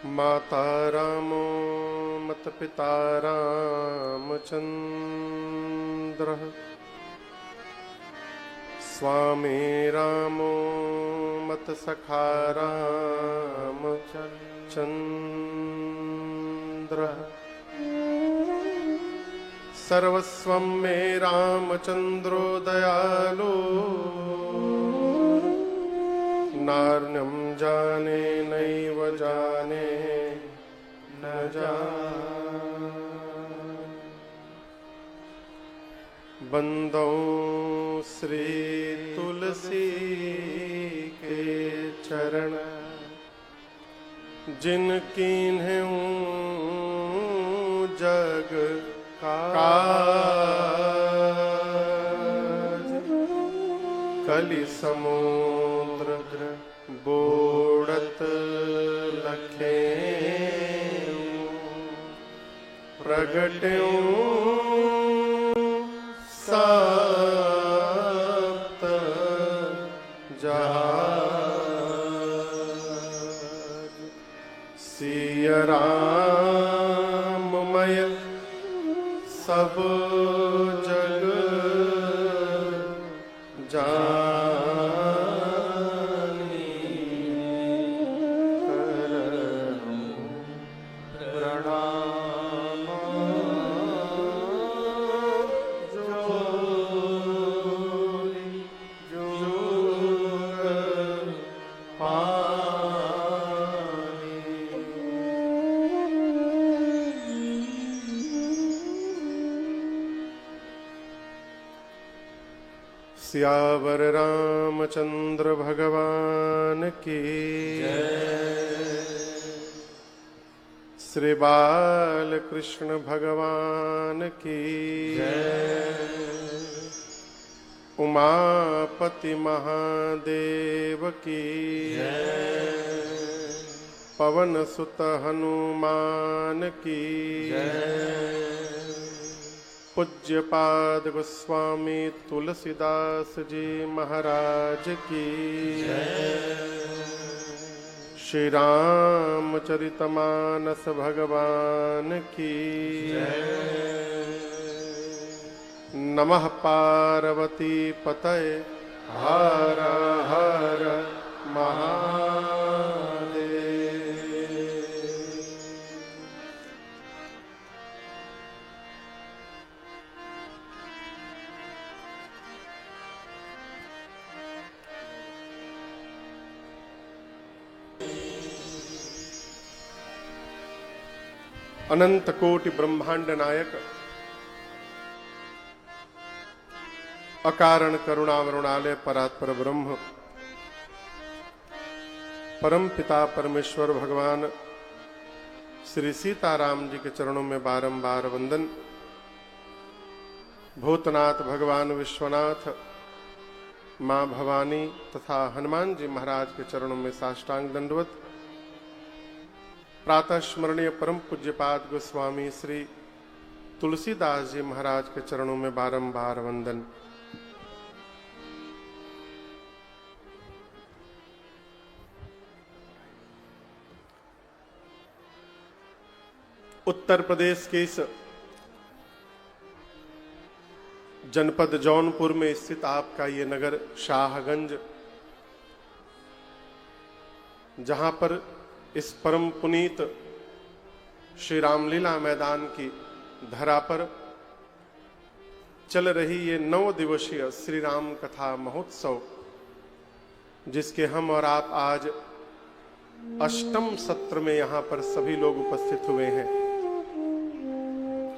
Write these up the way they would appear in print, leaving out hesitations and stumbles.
माता रामो मत पिता रामचन्द्रः स्वामी रामो मत सखा रामचन्द्रः सर्वस्वं मे रामचन्द्रो दयालु नार्यं जाने नैव जाने न जाने बंदौ श्री तुलसी के चरण जिनकीन्हूं जग काज कलि समुद्र बोड़त लखे प्रगट्यों सप्त जहाज सिय राममय सब जग जानी करऊं प्रणाम जोरी जुग पानी। सियावर रामचंद्र भगवान की श्री बाल कृष्ण भगवान की उमापति महादेव की पवन सुत हनुमान की पूज्यपाद गोस्वामी तुलसीदास जी महाराज की श्री रामचरितमानस भगवान की नमः पार्वती पतये हर हर महादेव। अनंत कोटि ब्रह्मांड नायक अकारण करुणावरुणालय परात्पर ब्रह्म परम पिता परमेश्वर भगवान श्री सीताराम जी के चरणों में बारंबार वंदन। भूतनाथ भगवान विश्वनाथ, मां भवानी तथा हनुमान जी महाराज के चरणों में साष्टांग दंडवत। प्रातः स्मरणीय परम पूज्यपाद गोस्वामी श्री तुलसीदास जी महाराज के चरणों में बारंबार वंदन। उत्तर प्रदेश के इस जनपद जौनपुर में स्थित आपका ये नगर शाहगंज, जहां पर इस परम पुनीत श्री रामलीला मैदान की धरा पर चल रही ये 9 दिवसीय श्री राम कथा महोत्सव, जिसके हम और आप आज 8वें सत्र में यहां पर सभी लोग उपस्थित हुए हैं।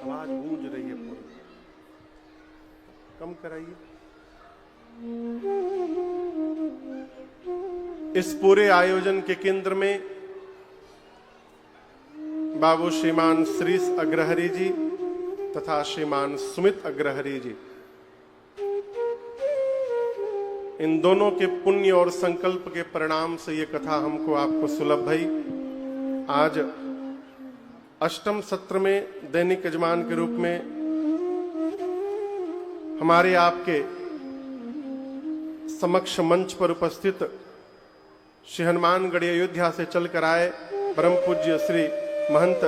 आवाज गूंज रही है पूरी, कम कराइए। इस पूरे आयोजन के केंद्र में बाबू श्रीमान श्रीश अग्रहरि जी तथा श्रीमान सुमित अग्रहरि जी, इन दोनों के पुण्य और संकल्प के परिणाम से ये कथा हमको आपको सुलभ भई। आज 8वें सत्र में दैनिक यजमान के रूप में हमारे आपके समक्ष मंच पर उपस्थित श्री हनुमानगढ़ी अयोध्या से चलकर आए परम पूज्य श्री महंत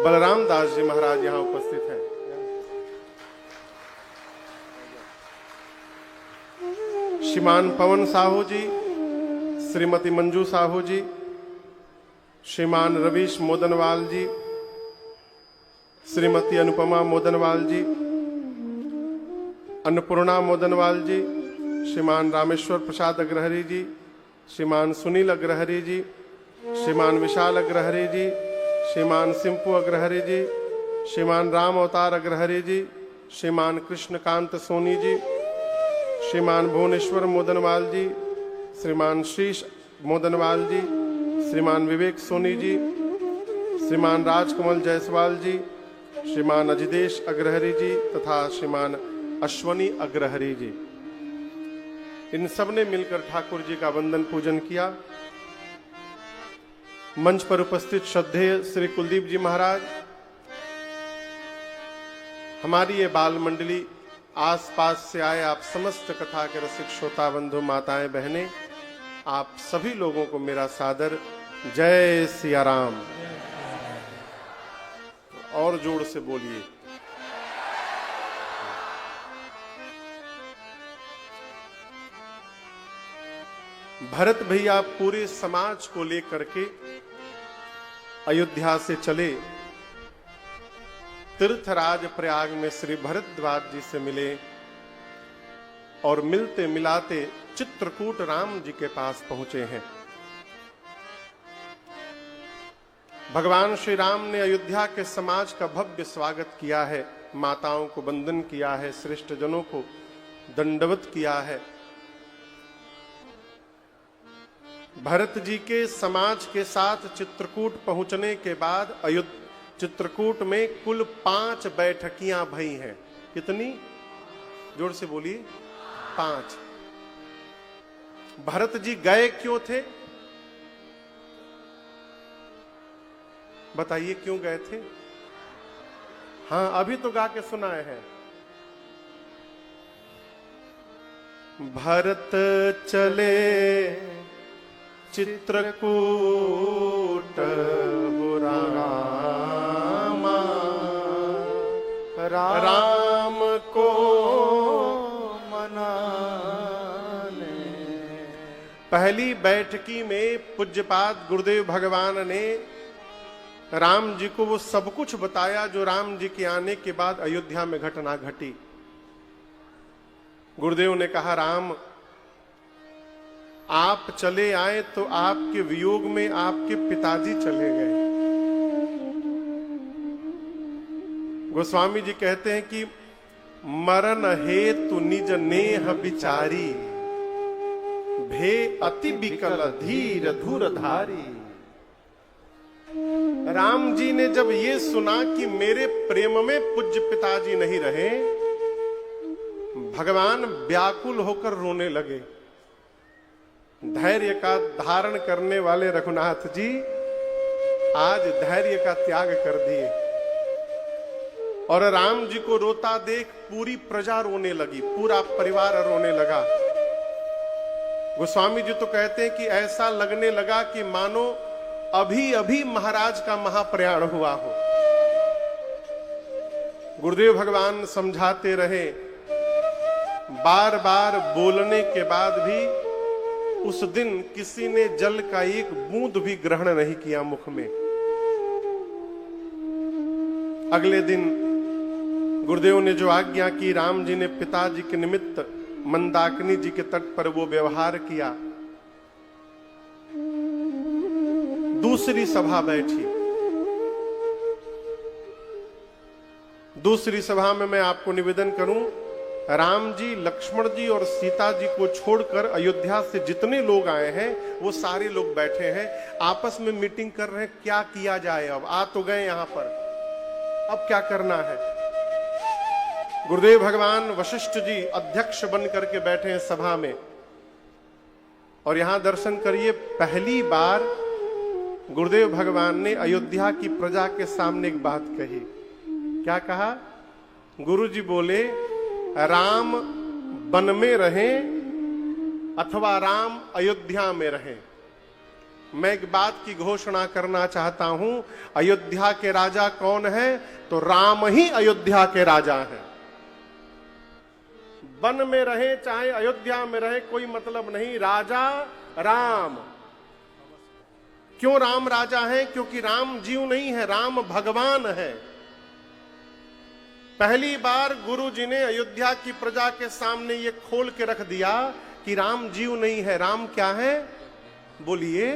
बलराम दास जी महाराज यहाँ उपस्थित हैं। श्रीमान पवन साहू जी, श्रीमती मंजू साहू जी, श्रीमान रवीश मोदनवाल जी, श्रीमती अनुपमा मोदनवाल जी, अन्नपूर्णा मोदनवाल जी, श्रीमान रामेश्वर प्रसाद अग्रहरी जी, श्रीमान सुनील अग्रहरी जी, श्रीमान विशाल अग्रहरी जी, श्रीमान सिंपू अग्रहरी जी, श्रीमान राम अवतार अग्रहरी जी, श्रीमान कृष्णकांत सोनी जी, श्रीमान भुवनेश्वर मोदनवाल जी, श्रीमान शीश मोदनवाल जी, श्रीमान विवेक सोनी जी, श्रीमान राजकमल जायसवाल जी, श्रीमान अजिदेश अग्रहरी जी तथा श्रीमान अश्वनी अग्रहरी जी, इन सब ने मिलकर ठाकुर जी का वंदन पूजन किया। मंच पर उपस्थित श्रद्धेय श्री कुलदीप जी महाराज, हमारी ये बाल मंडली, आसपास से आए आप समस्त कथा के रसिक श्रोता बंधु माताएं बहनें, आप सभी लोगों को मेरा सादर जय सिया राम। और जोर से बोलिए। भरत भैया पूरे समाज को लेकर के अयोध्या से चले, तीर्थराज प्रयाग में श्री भरद्वाज जी से मिले और मिलते मिलाते चित्रकूट राम जी के पास पहुंचे हैं। भगवान श्री राम ने अयोध्या के समाज का भव्य स्वागत किया है, माताओं को वंदन किया है, श्रेष्ठ जनों को दंडवत किया है। भरत जी के समाज के साथ चित्रकूट पहुंचने के बाद चित्रकूट में कुल 5 बैठकियां भई हैं। कितनी? जोर से बोलिए। 5। भरत जी गए क्यों थे? बताइए क्यों गए थे? हाँ, अभी तो गा के सुनाए हैं। भरत चले चित्रकूट हो रामा, राम को मनाने। पहली बैठकी में पूज्यपाद गुरुदेव भगवान ने राम जी को वो सब कुछ बताया जो राम जी के आने के बाद अयोध्या में घटना घटी। गुरुदेव ने कहा, राम आप चले आए तो आपके वियोग में आपके पिताजी चले गए। गोस्वामी जी कहते हैं कि मरण हेतु निज नेह विचारी, भे अति विकल धीर धूरधारी। राम जी ने जब ये सुना कि मेरे प्रेम में पूज्य पिताजी नहीं रहे, भगवान व्याकुल होकर रोने लगे। धैर्य का धारण करने वाले रघुनाथ जी आज धैर्य का त्याग कर दिए और राम जी को रोता देख पूरी प्रजा रोने लगी, पूरा परिवार रोने लगा। गोस्वामी जी तो कहते हैं कि ऐसा लगने लगा कि मानो अभी अभी महाराज का महाप्रयाण हुआ हो। गुरुदेव भगवान समझाते रहे, बार बार बोलने के बाद भी उस दिन किसी ने जल का एक बूंद भी ग्रहण नहीं किया मुख में। अगले दिन गुरुदेव ने जो आज्ञा की, राम जी ने पिताजी के निमित्त मंदाकिनी जी के तट पर वो व्यवहार किया। दूसरी सभा बैठी। दूसरी सभा में मैं आपको निवेदन करूं, राम जी, लक्ष्मण जी और सीता जी को छोड़कर अयोध्या से जितने लोग आए हैं वो सारे लोग बैठे हैं, आपस में मीटिंग कर रहे हैं क्या किया जाए। अब आ तो गए यहां पर, अब क्या करना है। गुरुदेव भगवान वशिष्ठ जी अध्यक्ष बन करके बैठे हैं सभा में। और यहां दर्शन करिए, पहली बार गुरुदेव भगवान ने अयोध्या की प्रजा के सामने एक बात कही। क्या कहा? गुरु जी बोले, राम वन में रहें अथवा राम अयोध्या में रहें, मैं एक बात की घोषणा करना चाहता हूं, अयोध्या के राजा कौन है? तो राम ही अयोध्या के राजा हैं। वन में रहे चाहे अयोध्या में रहे कोई मतलब नहीं, राजा राम। क्यों राम राजा है? क्योंकि राम जीव नहीं है, राम भगवान है। पहली बार गुरु जी ने अयोध्या की प्रजा के सामने ये खोल के रख दिया कि राम जीव नहीं है, राम क्या है? बोलिए,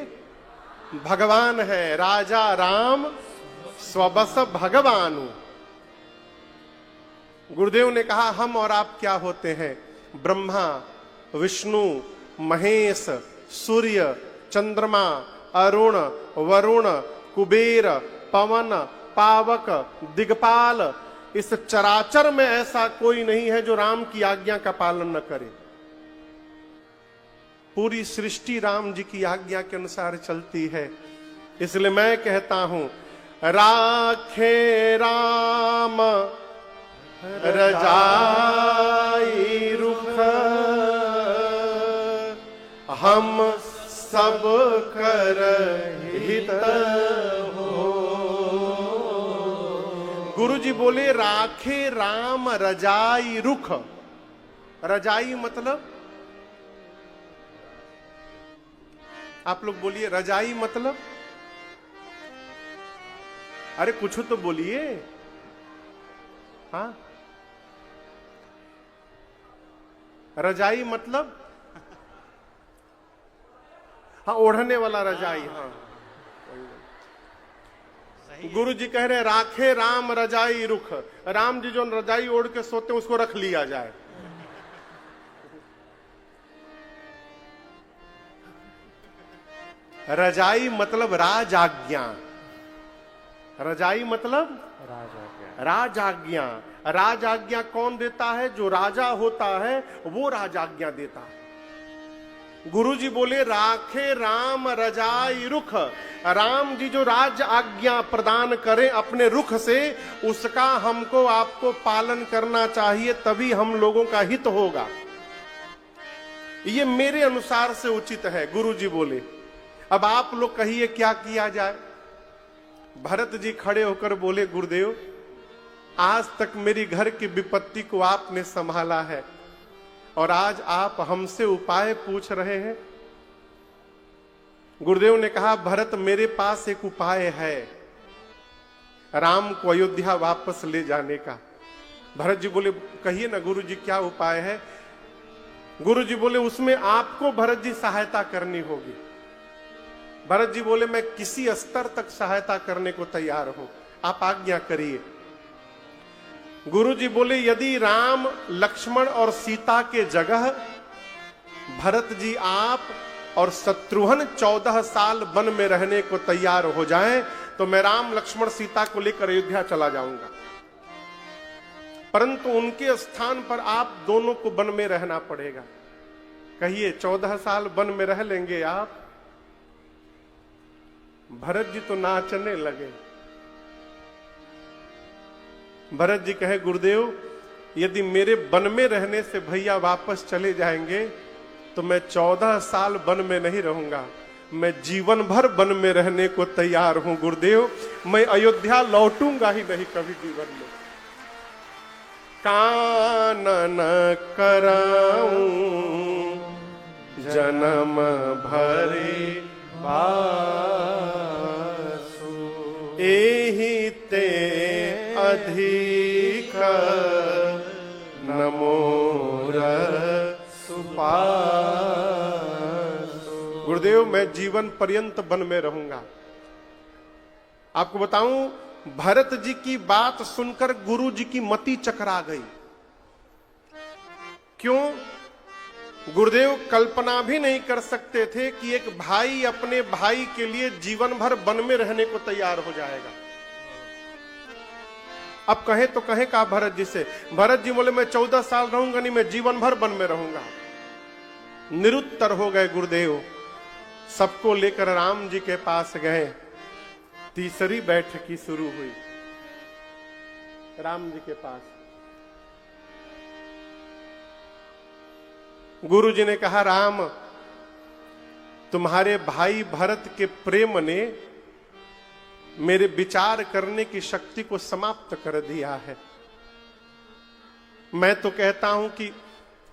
भगवान है। राजा राम स्वबस भगवानु। गुरुदेव ने कहा हम और आप क्या होते हैं? ब्रह्मा, विष्णु, महेश, सूर्य, चंद्रमा, अरुण, वरुण, कुबेर, पवन, पावक, दिग्पाल। इस चराचर में ऐसा कोई नहीं है जो राम की आज्ञा का पालन न करे। पूरी सृष्टि राम जी की आज्ञा के अनुसार चलती है। इसलिए मैं कहता हूं, राखे राम रजाई रुख, हम सब कर हित हो। गुरु जी बोले राखे राम रजाई रुख। रजाई मतलब, आप लोग बोलिए रजाई मतलब। अरे कुछ तो बोलिए। हाँ, रजाई मतलब, हाँ ओढ़ने वाला रजाई। हाँ, गुरु जी कह रहे राखे राम रजाई रुख। राम जी जो रजाई ओढ़ के सोते हैं उसको रख लिया जाए। रजाई मतलब राज आज्ञा। रजाई मतलब राज आज्ञा। राज आज्ञा कौन देता है? जो राजा होता है वो राज आज्ञा देता है। गुरु जी बोले राखे राम रजाई रुख। राम जी जो राज आज्ञा प्रदान करें अपने रुख से, उसका हमको आपको पालन करना चाहिए, तभी हम लोगों का हित होगा। ये मेरे अनुसार से उचित है, गुरु जी बोले। अब आप लोग कहिए क्या किया जाए? भरत जी खड़े होकर बोले गुरुदेव, आज तक मेरी घर की विपत्ति को आपने संभाला है और आज आप हमसे उपाय पूछ रहे हैं। गुरुदेव ने कहा भरत मेरे पास एक उपाय है, राम को अयोध्या वापस ले जाने का। भरत जी बोले कहिए ना गुरु जी क्या उपाय है? गुरु जी बोले उसमें आपको भरत जी सहायता करनी होगी। भरत जी बोले मैं किसी स्तर तक सहायता करने को तैयार हूं, आप आज्ञा करिए। गुरु जी बोले यदि राम लक्ष्मण और सीता के जगह भरत जी आप और शत्रुघ्न 14 साल वन में रहने को तैयार हो जाएं, तो मैं राम लक्ष्मण सीता को लेकर अयोध्या चला जाऊंगा, परंतु उनके स्थान पर आप दोनों को वन में रहना पड़ेगा। कहिए 14 साल वन में रह लेंगे आप? भरत जी तो नाचने लगे। भरत जी कहे गुरुदेव यदि मेरे वन में रहने से भैया वापस चले जाएंगे तो मैं 14 साल वन में नहीं रहूंगा, मैं जीवन भर वन में रहने को तैयार हूं गुरुदेव, मैं अयोध्या लौटूंगा ही नहीं कभी जीवन में। कानन कराऊं जन्म भरे बासु, एहि ते अधिक नमोर सुपासु। गुरुदेव मैं जीवन पर्यंत वन में रहूंगा। आपको बताऊं भरत जी की बात सुनकर गुरु जी की मति चकरा गई। क्यों? गुरुदेव कल्पना भी नहीं कर सकते थे कि एक भाई अपने भाई के लिए जीवन भर वन में रहने को तैयार हो जाएगा। अब कहे तो कहे का भरत जी से? भरत जी बोले मैं 14 साल रहूंगा नहीं, मैं जीवन भर वन में रहूंगा। निरुत्तर हो गए गुरुदेव। सबको लेकर राम जी के पास गए। तीसरी बैठकी शुरू हुई राम जी के पास। गुरु जी ने कहा राम तुम्हारे भाई भरत के प्रेम ने मेरे विचार करने की शक्ति को समाप्त कर दिया है। मैं तो कहता हूं कि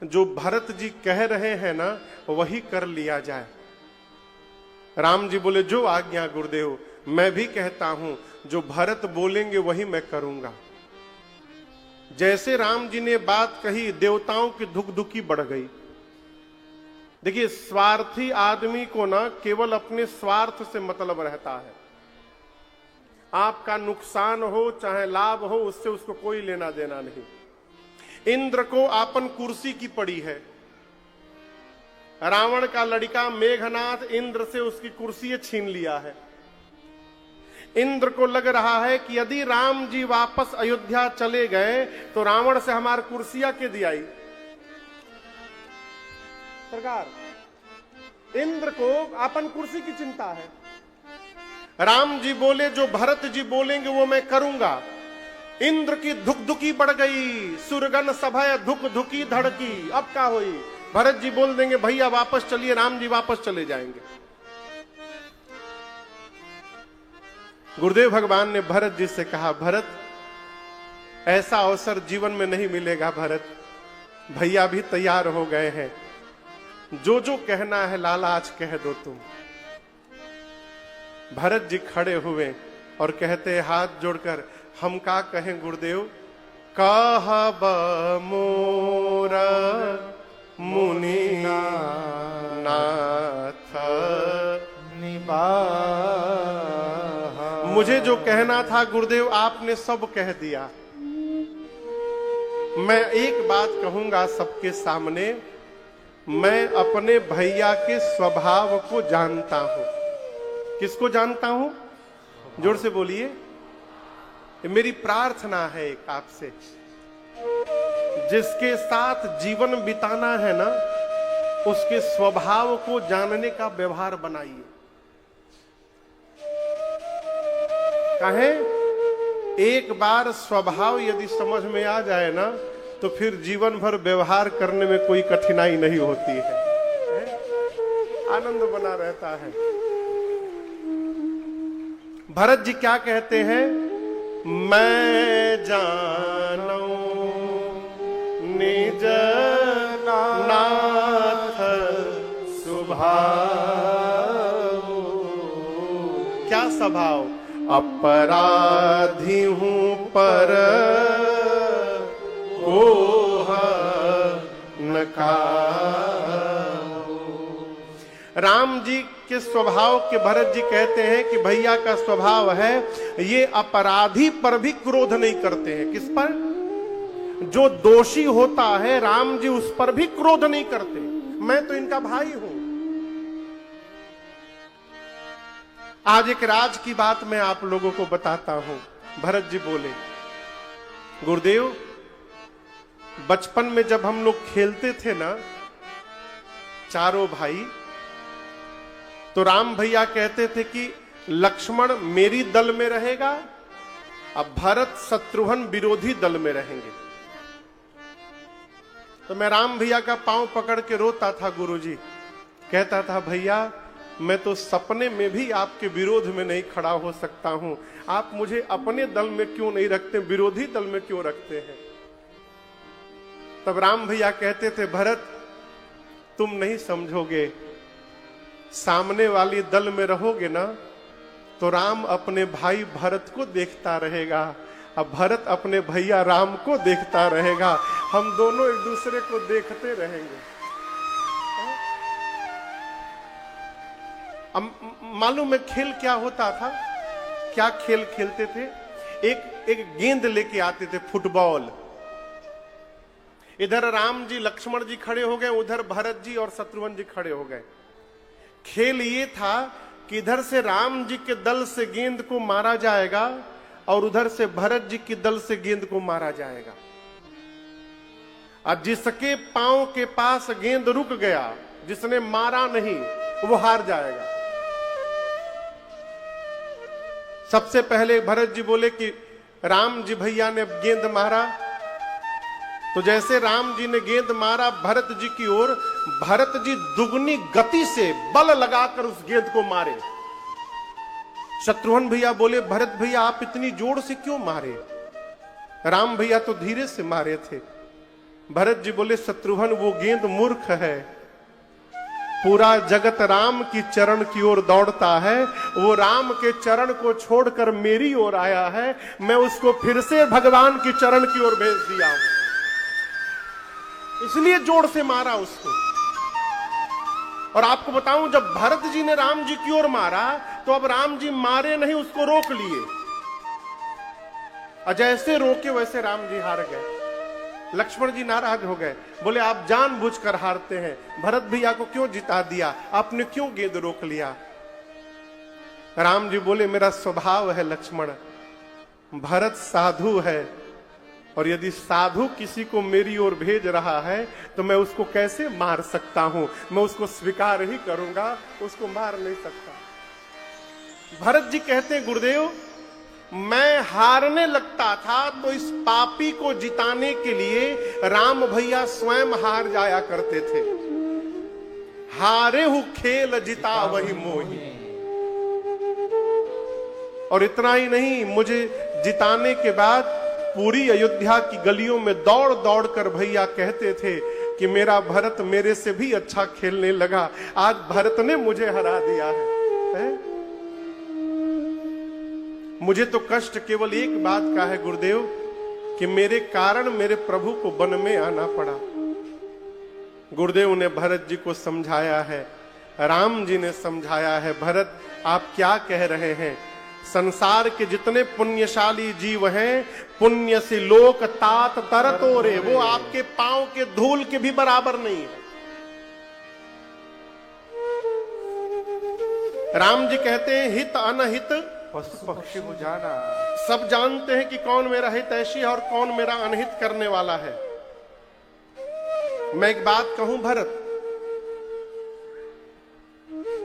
जो भरत जी कह रहे हैं ना, वही कर लिया जाए। राम जी बोले जो आज्ञा गुरुदेव। मैं भी कहता हूं जो भरत बोलेंगे वही मैं करूंगा। जैसे राम जी ने बात कही, देवताओं की धुकधुकी बढ़ गई। देखिए, स्वार्थी आदमी को ना केवल अपने स्वार्थ से मतलब रहता है। आपका नुकसान हो चाहे लाभ हो, उससे उसको कोई लेना देना नहीं। इंद्र को आपन कुर्सी की पड़ी है। रावण का लड़का मेघनाथ इंद्र से उसकी कुर्सी छीन लिया है। इंद्र को लग रहा है कि यदि राम जी वापस अयोध्या चले गए तो रावण से हमारी कुर्सियां के दियाई। सरकार, इंद्र को अपन कुर्सी की चिंता है। राम जी बोले जो भरत जी बोलेंगे वो मैं करूंगा। इंद्र की धुकधुकी बढ़ गई, सुरगन सभय धुक धुकी धड़की। अब क्या हुई? भरत जी बोल देंगे भैया वापस चलिए, राम जी वापस चले जाएंगे। गुरुदेव भगवान ने भरत जी से कहा, भरत ऐसा अवसर जीवन में नहीं मिलेगा। भरत भैया भी तैयार हो गए हैं, जो जो कहना है लाला आज कह दो तुम। भरत जी खड़े हुए और कहते हाथ जोड़कर, हम का कहें गुरुदेव? कहब मोर मुनि नाथ निबाह। मुझे जो कहना था गुरुदेव आपने सब कह दिया। मैं एक बात कहूंगा सबके सामने, मैं अपने भैया के स्वभाव को जानता हूं। किसको जानता हूं? जोर से बोलिए। मेरी प्रार्थना है एक आपसे, जिसके साथ जीवन बिताना है ना, उसके स्वभाव को जानने का व्यवहार बनाइए। कहें एक बार स्वभाव यदि समझ में आ जाए ना, तो फिर जीवन भर व्यवहार करने में कोई कठिनाई नहीं होती है, आनंद बना रहता है। भरत जी क्या कहते हैं? मैं जानू निज नाथ स्वभाव। क्या स्वभाव? अपराधी हूं पर ओह नकाऊ। राम जी के स्वभाव के भरत जी कहते हैं कि भैया का स्वभाव है, ये अपराधी पर भी क्रोध नहीं करते हैं। किस पर? जो दोषी होता है राम जी उस पर भी क्रोध नहीं करते। मैं तो इनका भाई हूं। आज एक राज की बात मैं आप लोगों को बताता हूं। भरत जी बोले, गुरुदेव बचपन में जब हम लोग खेलते थे ना चारों भाई, तो राम भैया कहते थे कि लक्ष्मण मेरी दल में रहेगा, अब भरत शत्रुघ्न विरोधी दल में रहेंगे। तो मैं राम भैया का पांव पकड़ के रोता था गुरुजी। कहता था भैया मैं तो सपने में भी आपके विरोध में नहीं खड़ा हो सकता हूं, आप मुझे अपने दल में क्यों नहीं रखते, विरोधी दल में क्यों रखते हैं? तब राम भैया कहते थे भरत तुम नहीं समझोगे, सामने वाली दल में रहोगे ना तो राम अपने भाई भरत को देखता रहेगा, अब भरत अपने भैया राम को देखता रहेगा, हम दोनों एक दूसरे को देखते रहेंगे। अब मालूम है खेल क्या होता था? क्या खेल खेलते थे? एक गेंद लेके आते थे, फुटबॉल। इधर राम जी लक्ष्मण जी खड़े हो गए, उधर भरत जी और शत्रुघ्न जी खड़े हो गए। खेल ये था कि इधर से राम जी के दल से गेंद को मारा जाएगा और उधर से भरत जी के दल से गेंद को मारा जाएगा। और जिसके पांव के पास गेंद रुक गया, जिसने मारा नहीं, वो हार जाएगा। सबसे पहले भरत जी बोले कि राम जी भैया ने गेंद मारा, तो जैसे राम जी ने गेंद मारा भरत जी की ओर, भरत जी दुगनी गति से बल लगाकर उस गेंद को मारे। शत्रुघ्न भैया बोले, भरत भैया आप इतनी जोर से क्यों मारे? राम भैया तो धीरे से मारे थे। भरत जी बोले, शत्रुघ्न वो गेंद मूर्ख है, पूरा जगत राम की चरण की ओर दौड़ता है, वो राम के चरण को छोड़कर मेरी ओर आया है, मैं उसको फिर से भगवान की चरण की ओर भेज दिया हूं, इसलिए जोर से मारा उसको। और आपको बताऊं, जब भरत जी ने राम जी की ओर मारा तो अब राम जी मारे नहीं, उसको रोक लिए, और जैसे रोके वैसे राम जी हार गए। लक्ष्मण जी नाराज हो गए, बोले आप जानबूझकर हारते हैं, भरत भैया को क्यों जिता दिया, आपने क्यों गेंद रोक लिया? राम जी बोले, मेरा स्वभाव है लक्ष्मण, भरत साधु है, और यदि साधु किसी को मेरी ओर भेज रहा है तो मैं उसको कैसे मार सकता हूं? मैं उसको स्वीकार ही करूंगा, उसको मार नहीं सकता। भरत जी कहते हैं, गुरुदेव मैं हारने लगता था तो इस पापी को जिताने के लिए राम भैया स्वयं हार जाया करते थे। हारे हु खेल जिता वही मोही। और इतना ही नहीं, मुझे जिताने के बाद पूरी अयोध्या की गलियों में दौड़ दौड़ कर भैया कहते थे कि मेरा भरत मेरे से भी अच्छा खेलने लगा, आज भरत ने मुझे हरा दिया है? मुझे तो कष्ट केवल एक बात का है गुरुदेव, कि मेरे कारण मेरे प्रभु को वन में आना पड़ा। गुरुदेव ने भरत जी को समझाया है, राम जी ने समझाया है, भरत आप क्या कह रहे हैं? संसार के जितने पुण्यशाली जीव हैं, पुण्य से लोक तात तरतोरे, वो आपके पांव के धूल के भी बराबर नहीं है। राम जी कहते हैं, हित अनहित पशु पक्षी को जाना। सब जानते हैं कि कौन मेरा हितैषी है और कौन मेरा अनहित करने वाला है। मैं एक बात कहूं भरत,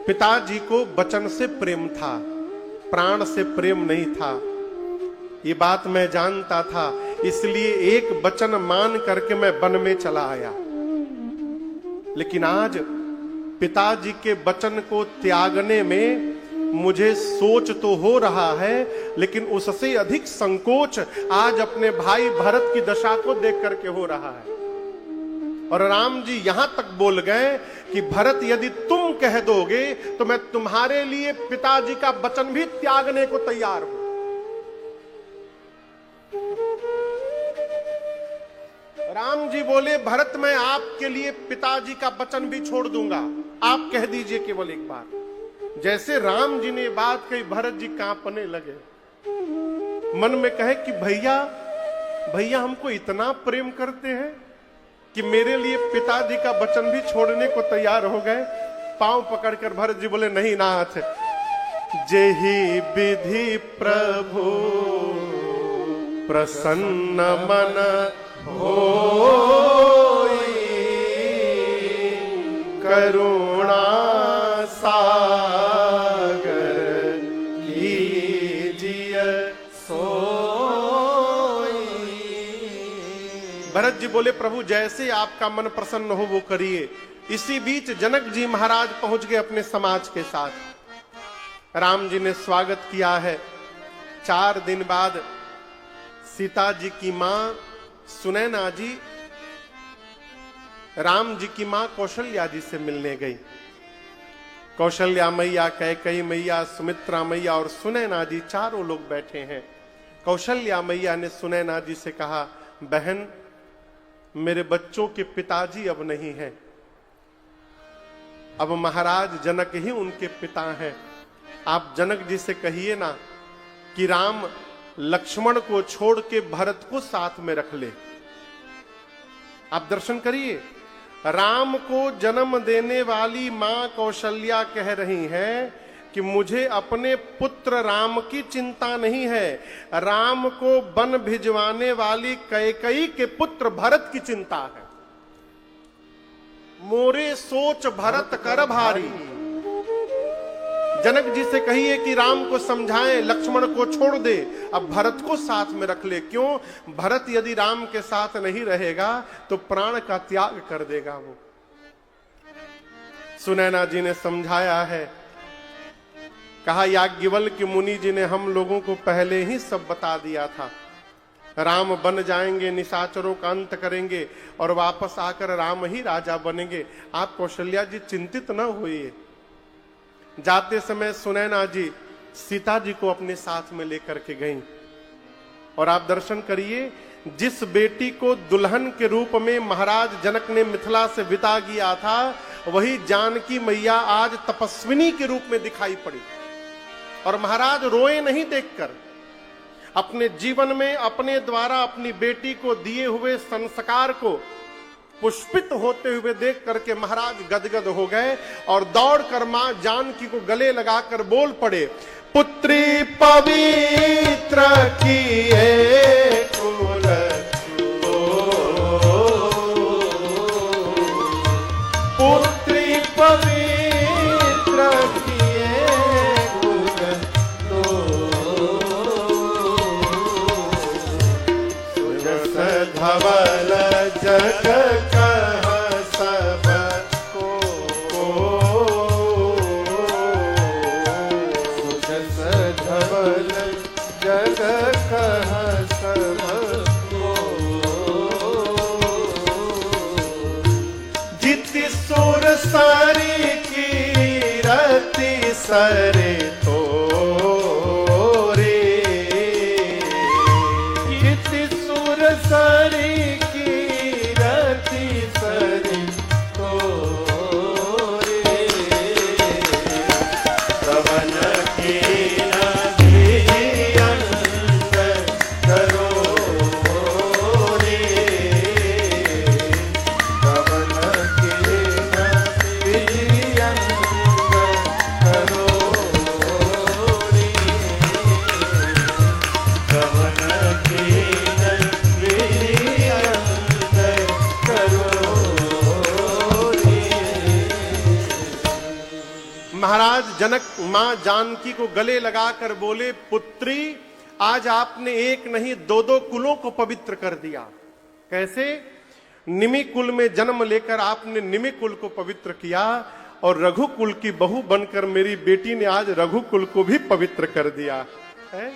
पिताजी को वचन से प्रेम था, प्राण से प्रेम नहीं था, ये बात मैं जानता था, इसलिए एक वचन मान करके मैं वन में चला आया। लेकिन आज पिताजी के वचन को त्यागने में मुझे सोच तो हो रहा है, लेकिन उससे अधिक संकोच आज अपने भाई भरत की दशा को देख करके हो रहा है। और राम जी यहां तक बोल गए कि भरत यदि तुम कह दोगे तो मैं तुम्हारे लिए पिताजी का वचन भी त्यागने को तैयार हूं। राम जी बोले, भरत मैं आपके लिए पिताजी का वचन भी छोड़ दूंगा, आप कह दीजिए केवल एक बार। जैसे राम जी ने बात कही, भरत जी कांपने लगे, मन में कहे कि भैया हमको इतना प्रेम करते हैं कि मेरे लिए पिताजी का वचन भी छोड़ने को तैयार हो गए। पांव पकड़कर भरत जी बोले, नहीं नाथ, जेहि विधि प्रभु प्रसन्न मन होई, करुणा सागर लीजिए सोई। भरत जी बोले, प्रभु जैसे आपका मन प्रसन्न हो वो करिए। इसी बीच जनक जी महाराज पहुंच गए अपने समाज के साथ। राम जी ने स्वागत किया है। 4 दिन बाद सीता जी की मां सुनैना जी राम जी की मां कौशल्या जी से मिलने गई। कौशल्या मैया, कैकेयी मैया, सुमित्रा मैया और सुनैना जी चारों लोग बैठे हैं। कौशल्या मैया ने सुनैना जी से कहा, बहन मेरे बच्चों के पिताजी अब नहीं हैं, अब महाराज जनक ही उनके पिता हैं। आप जनक जी से कहिए ना कि राम लक्ष्मण को छोड़ के भरत को साथ में रख ले। आप दर्शन करिए, राम को जन्म देने वाली मां कौशल्या कह रही हैं कि मुझे अपने पुत्र राम की चिंता नहीं है, राम को वन भिजवाने वाली कैकेयी के पुत्र भरत की चिंता है। मोरे सोच भरत कर भारी। जनक जी से कहिए कि राम को समझाएं, लक्ष्मण को छोड़ दे, अब भरत को साथ में रख ले। क्यों? भरत यदि राम के साथ नहीं रहेगा तो प्राण का त्याग कर देगा वो। सुनैना जी ने समझाया है, कहा याज्ञवल्क्य मुनि जी ने हम लोगों को पहले ही सब बता दिया था। राम बन जाएंगे, निशाचरों का अंत करेंगे और वापस आकर राम ही राजा बनेंगे। आप कौशल्या जी चिंतित न होइए। जाते समय सुनैना जी सीता जी को अपने साथ में लेकर के गईं। और आप दर्शन करिए, जिस बेटी को दुल्हन के रूप में महाराज जनक ने मिथिला से विदा किया था, वही जानकी मैया आज तपस्विनी के रूप में दिखाई पड़ी। और महाराज रोए नहीं देखकर, अपने जीवन में अपने द्वारा अपनी बेटी को दिए हुए संस्कार को पुष्पित होते हुए देख करके महाराज गदगद हो गए और दौड़कर मां जानकी को गले लगाकर बोल पड़े, पुत्री पवित्र किए कुल पुत्री पवित्र किए कुल सुजस धवल जग कह सब जग कह सब जिति सुर सारी की रति सरे तो रे, जिति सुर सारी की रति सरे तो रे, पवन की महाराज जनक मां जानकी को गले लगाकर बोले, पुत्री आज आपने एक नहीं दो दो कुलों को पवित्र कर दिया। कैसे? निमि कुल में जन्म लेकर आपने निमि कुल को पवित्र किया और रघुकुल की बहू बनकर मेरी बेटी ने आज रघुकुल को भी पवित्र कर दिया है।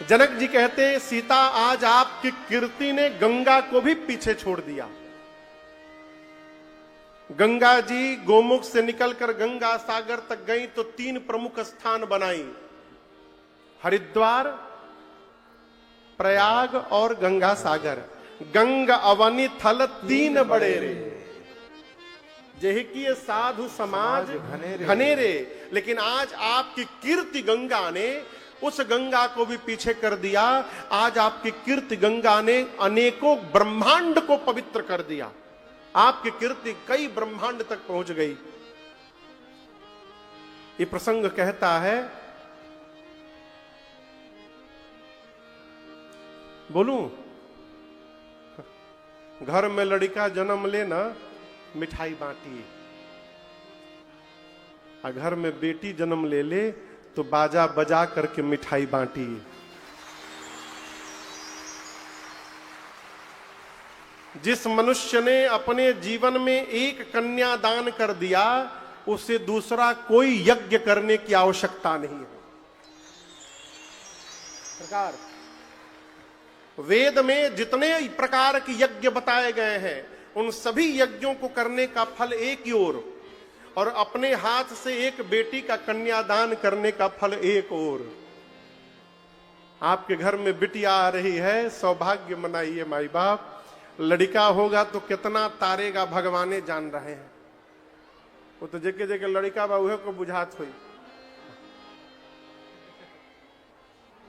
जनक जी कहते हैं, सीता आज आपकी कीर्ति ने गंगा को भी पीछे छोड़ दिया। गंगा जी गोमुख से निकलकर गंगा सागर तक गई तो 3 प्रमुख स्थान बनाई, हरिद्वार, प्रयाग और गंगा सागर। गंग अवनी थल 3 बड़े रे, जेहि की साधु समाज घनेरे। लेकिन आज आपकी कीर्ति गंगा ने उस गंगा को भी पीछे कर दिया। आज आपकी कीर्ति गंगा ने अनेकों ब्रह्मांड को पवित्र कर दिया। आपकी कीर्ति कई ब्रह्मांड तक पहुंच गई। ये प्रसंग कहता है, बोलूं, घर में लड़का जन्म ले ना मिठाई बांटी, और घर में बेटी जन्म ले ले तो बाजा बजा करके मिठाई बांटी। जिस मनुष्य ने अपने जीवन में एक कन्या दान कर दिया, उसे दूसरा कोई यज्ञ करने की आवश्यकता नहीं है। प्रकार वेद में जितने प्रकार के यज्ञ बताए गए हैं, उन सभी यज्ञों को करने का फल एक ही और अपने हाथ से एक बेटी का कन्यादान करने का फल एक और। आपके घर में बिटिया आ रही है, सौभाग्य मनाइए माई बाप। लड़का होगा तो कितना तारेगा भगवाने जान रहे हैं। वो तो जेके जेके लड़का बा उहे को बुझात हुई,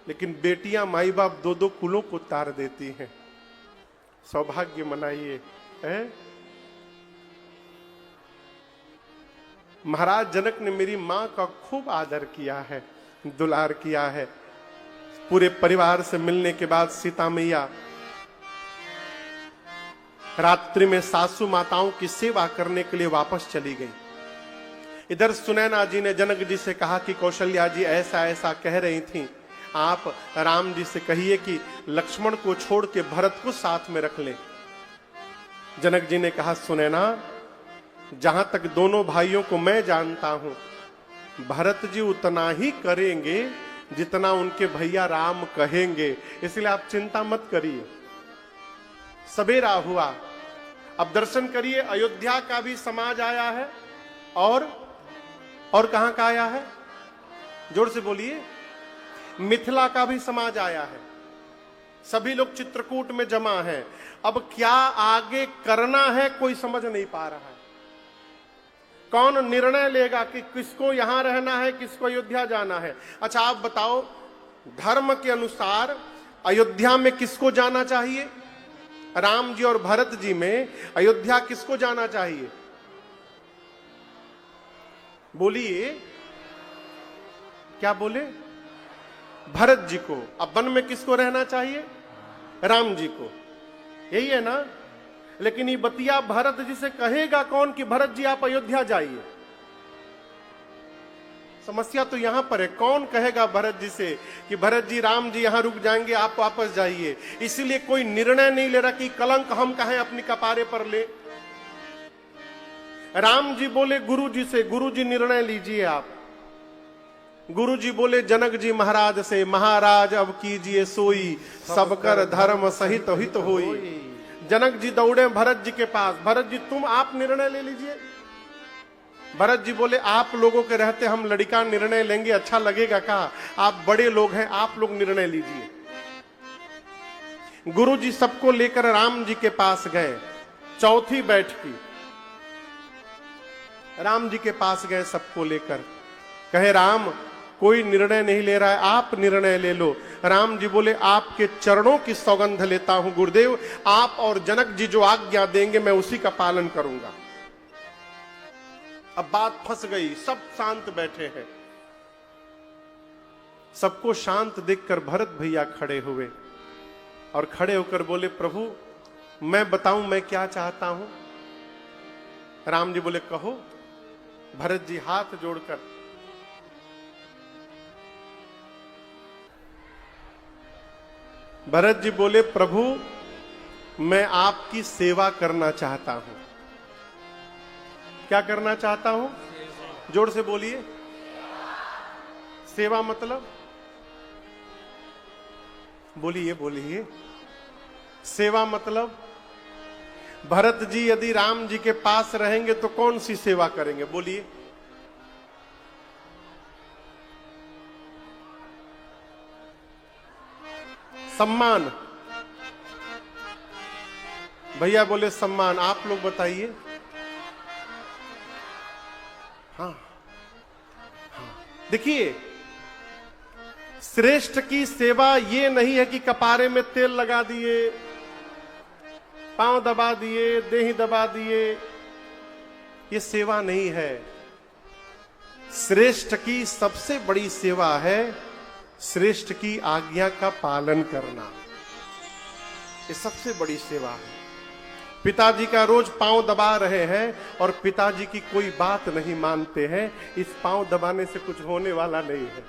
लेकिन बेटियां माई बाप 2-2 कुलों को तार देती हैं। सौभाग्य मनाइए। महाराज जनक ने मेरी मां का खूब आदर किया है, दुलार किया है। पूरे परिवार से मिलने के बाद सीता मैया रात्रि में सासू माताओं की सेवा करने के लिए वापस चली गई। इधर सुनैना जी ने जनक जी से कहा कि कौशल्या जी ऐसा ऐसा कह रही थी, आप राम जी से कहिए कि लक्ष्मण को छोड़ के भरत को साथ में रख ले। जनक जी ने कहा, सुनैना जहां तक दोनों भाइयों को मैं जानता हूं, भरत जी उतना ही करेंगे जितना उनके भैया राम कहेंगे, इसलिए आप चिंता मत करिए। सवेरा हुआ, अब दर्शन करिए, अयोध्या का भी समाज आया है और कहां का आया है, जोर से बोलिए, मिथिला का भी समाज आया है। सभी लोग चित्रकूट में जमा हैं। अब क्या आगे करना है कोई समझ नहीं पा रहा है। कौन निर्णय लेगा कि किसको यहां रहना है, किसको अयोध्या जाना है। अच्छा आप बताओ, धर्म के अनुसार अयोध्या में किसको जाना चाहिए? राम जी और भरत जी में अयोध्या किसको जाना चाहिए? बोलिए, क्या बोले? भरत जी को। अब वन में किसको रहना चाहिए? राम जी को। यही है ना? लेकिन ये बतिया भरत जी से कहेगा कौन कि भरत जी आप अयोध्या जाइए? समस्या तो यहां पर है, कौन कहेगा भरत जी से कि भरत जी राम जी यहां रुक जाएंगे, आप वापस जाइए। इसीलिए कोई निर्णय नहीं ले रहा कि कलंक हम कहें अपनी कपारे पर ले। राम जी बोले गुरु जी से, गुरु जी निर्णय लीजिए आप। गुरु जी बोले जनक जी महाराज से, महाराज अब कीजिए सोई, सब कर धर्म सहित हित होई। जनक जी दौड़े भरत जी के पास, भरत जी तुम आप निर्णय ले लीजिए। भरत जी बोले आप लोगों के रहते हम लड़का निर्णय लेंगे, अच्छा लगेगा क्या? आप बड़े लोग हैं, आप लोग निर्णय लीजिए। गुरु जी सबको लेकर राम जी के पास गए। चौथी बैठकी राम जी के पास गए, सबको लेकर। कहे राम कोई निर्णय नहीं ले रहा है, आप निर्णय ले लो। राम जी बोले आपके चरणों की सौगंध लेता हूं गुरुदेव, आप और जनक जी जो आज्ञा देंगे मैं उसी का पालन करूंगा। अब बात फंस गई, सब शांत बैठे हैं। सबको शांत देखकर भरत भैया खड़े हुए और खड़े होकर बोले प्रभु मैं बताऊं मैं क्या चाहता हूं? राम जी बोले कहो। भरत जी हाथ जोड़कर भरत जी बोले प्रभु मैं आपकी सेवा करना चाहता हूं। क्या करना चाहता हूं? जोर से बोलिए। सेवा मतलब बोलिए, बोलिए। सेवा मतलब भरत जी यदि राम जी के पास रहेंगे तो कौन सी सेवा करेंगे? बोलिए। सम्मान। भैया बोले सम्मान, आप लोग बताइए। हाँ, देखिए श्रेष्ठ की सेवा ये नहीं है कि कपारे में तेल लगा दिए, पांव दबा दिए, देही दबा दिए, ये सेवा नहीं है। श्रेष्ठ की सबसे बड़ी सेवा है श्रेष्ठ की आज्ञा का पालन करना, ये सबसे बड़ी सेवा है। पिताजी का रोज पांव दबा रहे हैं और पिताजी की कोई बात नहीं मानते हैं, इस पांव दबाने से कुछ होने वाला नहीं है।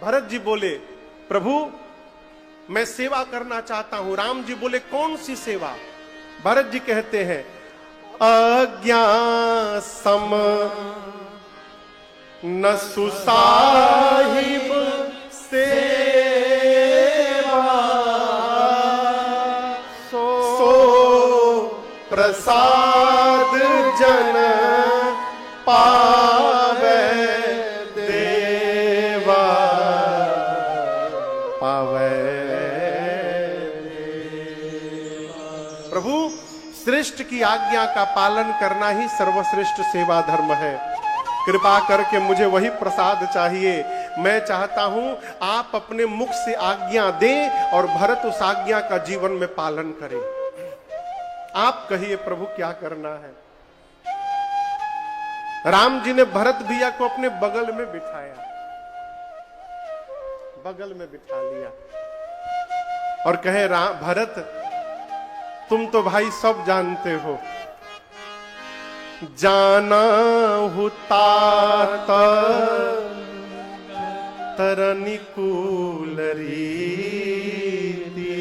भरत जी बोले प्रभु मैं सेवा करना चाहता हूं। राम जी बोले कौन सी सेवा? भरत जी कहते हैं आज्ञा सम न सुसाहिब सेवा, सो प्रसाद जन पावे देवा, पावे। प्रभु श्रेष्ठ की आज्ञा का पालन करना ही सर्वश्रेष्ठ सेवा धर्म है। कृपा करके मुझे वही प्रसाद चाहिए। मैं चाहता हूं आप अपने मुख से आज्ञा दें और भरत उस आज्ञा का जीवन में पालन करें। आप कहिए प्रभु क्या करना है? राम जी ने भरत भैया को अपने बगल में बिठाया, बगल में बिठा लिया और कहे भरत तुम तो भाई सब जानते हो, जाना हुतात तरनिकूल रीति,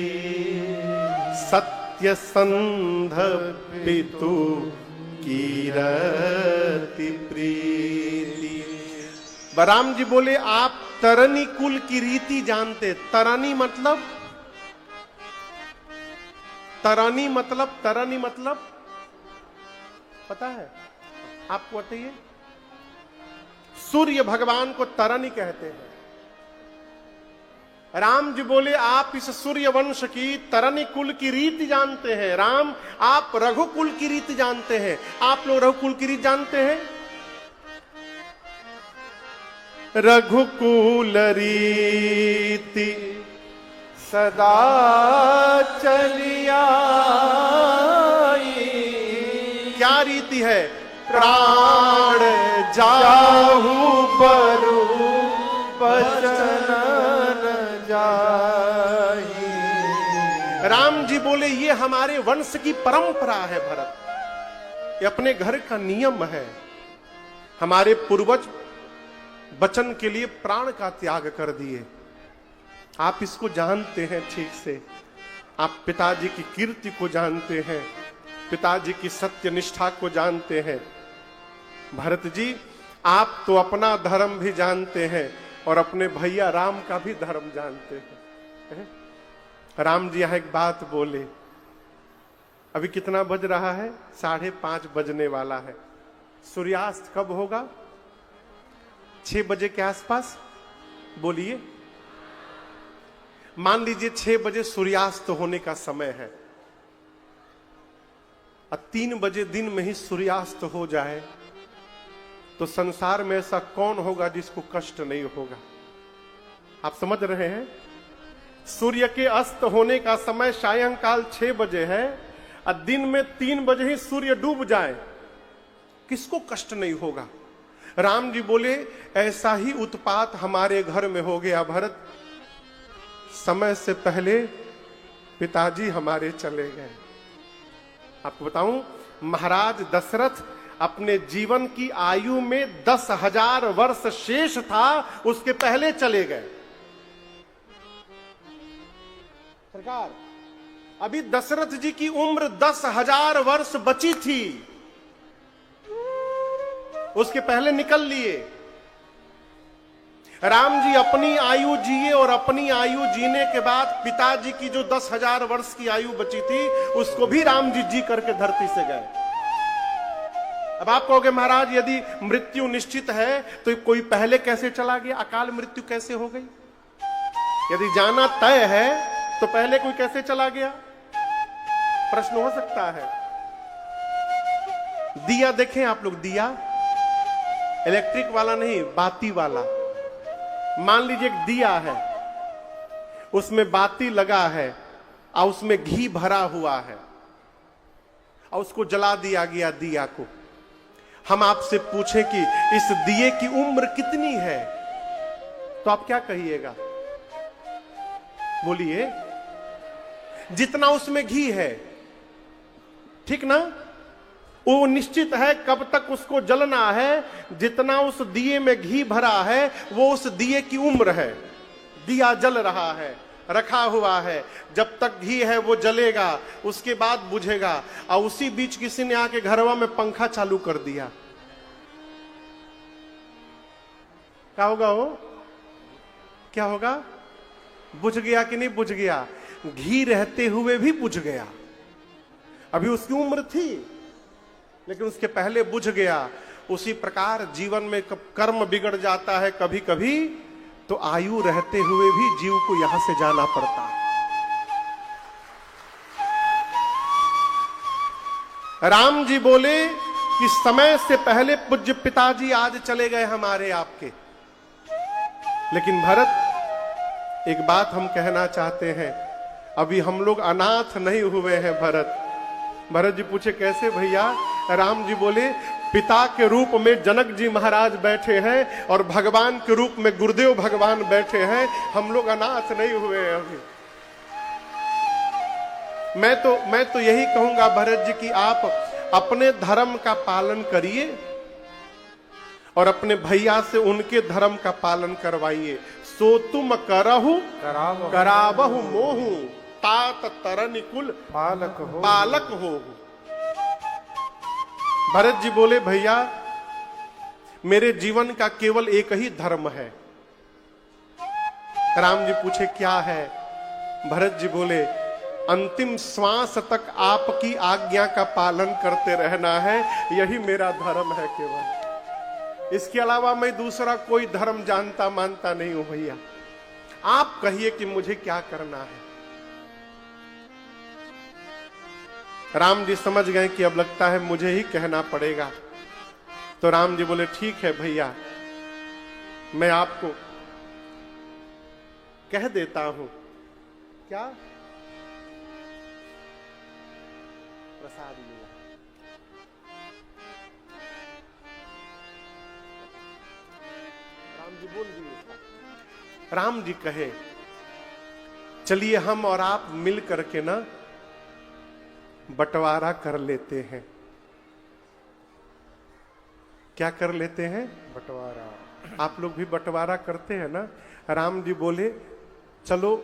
सत्य संध पितु कीरति प्रीति। राम जी बोले आप तरनी कुल की रीति जानते। तरनी मतलब पता है आपको? बताइए। सूर्य भगवान को तरनी कहते हैं। राम जी बोले आप इस सूर्य वंश की तरनी कुल की रीति जानते हैं। राम आप रघुकुल की रीति जानते हैं। आप लोग रघुकुल की रीति जानते हैं? रघुकुल रीति सदा चलिया। क्या रीति है? प्राण जाहु बरु बचन न जाहि। राम जी बोले ये हमारे वंश की परंपरा है भरत, ये अपने घर का नियम है। हमारे पूर्वज वचन के लिए प्राण का त्याग कर दिए। आप इसको जानते हैं ठीक से। आप पिताजी की कीर्ति को जानते हैं, पिताजी की सत्य निष्ठा को जानते हैं। भरत जी आप तो अपना धर्म भी जानते हैं और अपने भैया राम का भी धर्म जानते हैं। राम जी यहां एक बात बोले। अभी कितना बज रहा है? 5:30 बजने वाला है। सूर्यास्त कब होगा? 6 बजे के आसपास। बोलिए। मान लीजिए 6 बजे सूर्यास्त होने का समय है और 3 बजे दिन में ही सूर्यास्त हो जाए तो संसार में ऐसा कौन होगा जिसको कष्ट नहीं होगा? आप समझ रहे हैं? सूर्य के अस्त होने का समय सायंकाल 6 बजे है और दिन में 3 बजे ही सूर्य डूब जाए, किसको कष्ट नहीं होगा? राम जी बोले ऐसा ही उत्पात हमारे घर में हो गया भरत। समय से पहले पिताजी हमारे चले गए। आपको बताऊं, महाराज दशरथ अपने जीवन की आयु में 10,000 वर्ष शेष था, उसके पहले चले गए। सरकार अभी दशरथ जी की उम्र 10,000 वर्ष बची थी, उसके पहले निकल लिए। राम जी अपनी आयु जिए और अपनी आयु जीने के बाद पिताजी की जो 10,000 वर्ष की आयु बची थी उसको भी राम जी जी करके धरती से गए। अब आप कहोगे महाराज यदि मृत्यु निश्चित है तो कोई पहले कैसे चला गया? अकाल मृत्यु कैसे हो गई? यदि जाना तय है तो पहले कोई कैसे चला गया? प्रश्न हो सकता है। दिया देखें आप लोग, दिया इलेक्ट्रिक वाला नहीं, बाती वाला। मान लीजिए एक दिया है, उसमें बाती लगा है और उसमें घी भरा हुआ है और उसको जला दिया गया दिया को। हम आपसे पूछें कि इस दिए की उम्र कितनी है तो आप क्या कहिएगा? बोलिए। जितना उसमें घी है, ठीक ना, वो निश्चित है कब तक उसको जलना है। जितना उस दिए में घी भरा है वो उस दिए की उम्र है। दिया जल रहा है, रखा हुआ है, जब तक घी है वो जलेगा, उसके बाद बुझेगा। और उसी बीच किसी ने आके घरवा में पंखा चालू कर दिया, क्या होगा? वो क्या होगा? बुझ गया कि नहीं बुझ गया? घी रहते हुए भी बुझ गया। अभी उसकी उम्र थी लेकिन उसके पहले बुझ गया। उसी प्रकार जीवन में कर्म बिगड़ जाता है कभी कभी, तो आयु रहते हुए भी जीव को यहां से जाना पड़ता है। राम जी बोले कि समय से पहले पूज्य पिताजी आज चले गए हमारे आपके। लेकिन भरत एक बात हम कहना चाहते हैं, अभी हम लोग अनाथ नहीं हुए हैं भरत। भरत जी पूछे कैसे भैया? राम जी बोले पिता के रूप में जनक जी महाराज बैठे हैं और भगवान के रूप में गुरुदेव भगवान बैठे हैं, हम लोग अनाथ नहीं हुए हैं अभी। मैं तो यही कहूंगा भरत जी कि आप अपने धर्म का पालन करिए और अपने भैया से उनके धर्म का पालन करवाइए। सो तुम करहु करावहु मोहु तात तरनि कुल पालक हो। भरत जी बोले भैया मेरे जीवन का केवल एक ही धर्म है। राम जी पूछे क्या है? भरत जी बोले अंतिम श्वास तक आपकी आज्ञा का पालन करते रहना है, यही मेरा धर्म है केवल। इसके अलावा मैं दूसरा कोई धर्म जानता मानता नहीं हूं भैया। आप कहिए कि मुझे क्या करना है। राम जी समझ गए कि अब लगता है मुझे ही कहना पड़ेगा। तो राम जी बोले ठीक है भैया, मैं आपको कह देता हूं। क्या? प्रसाद मिला। राम जी बोल दिए। राम जी कहे चलिए हम और आप मिल करके ना बंटवारा कर लेते हैं। क्या कर लेते हैं? बंटवारा। आप लोग भी बंटवारा करते हैं ना? राम जी बोले चलो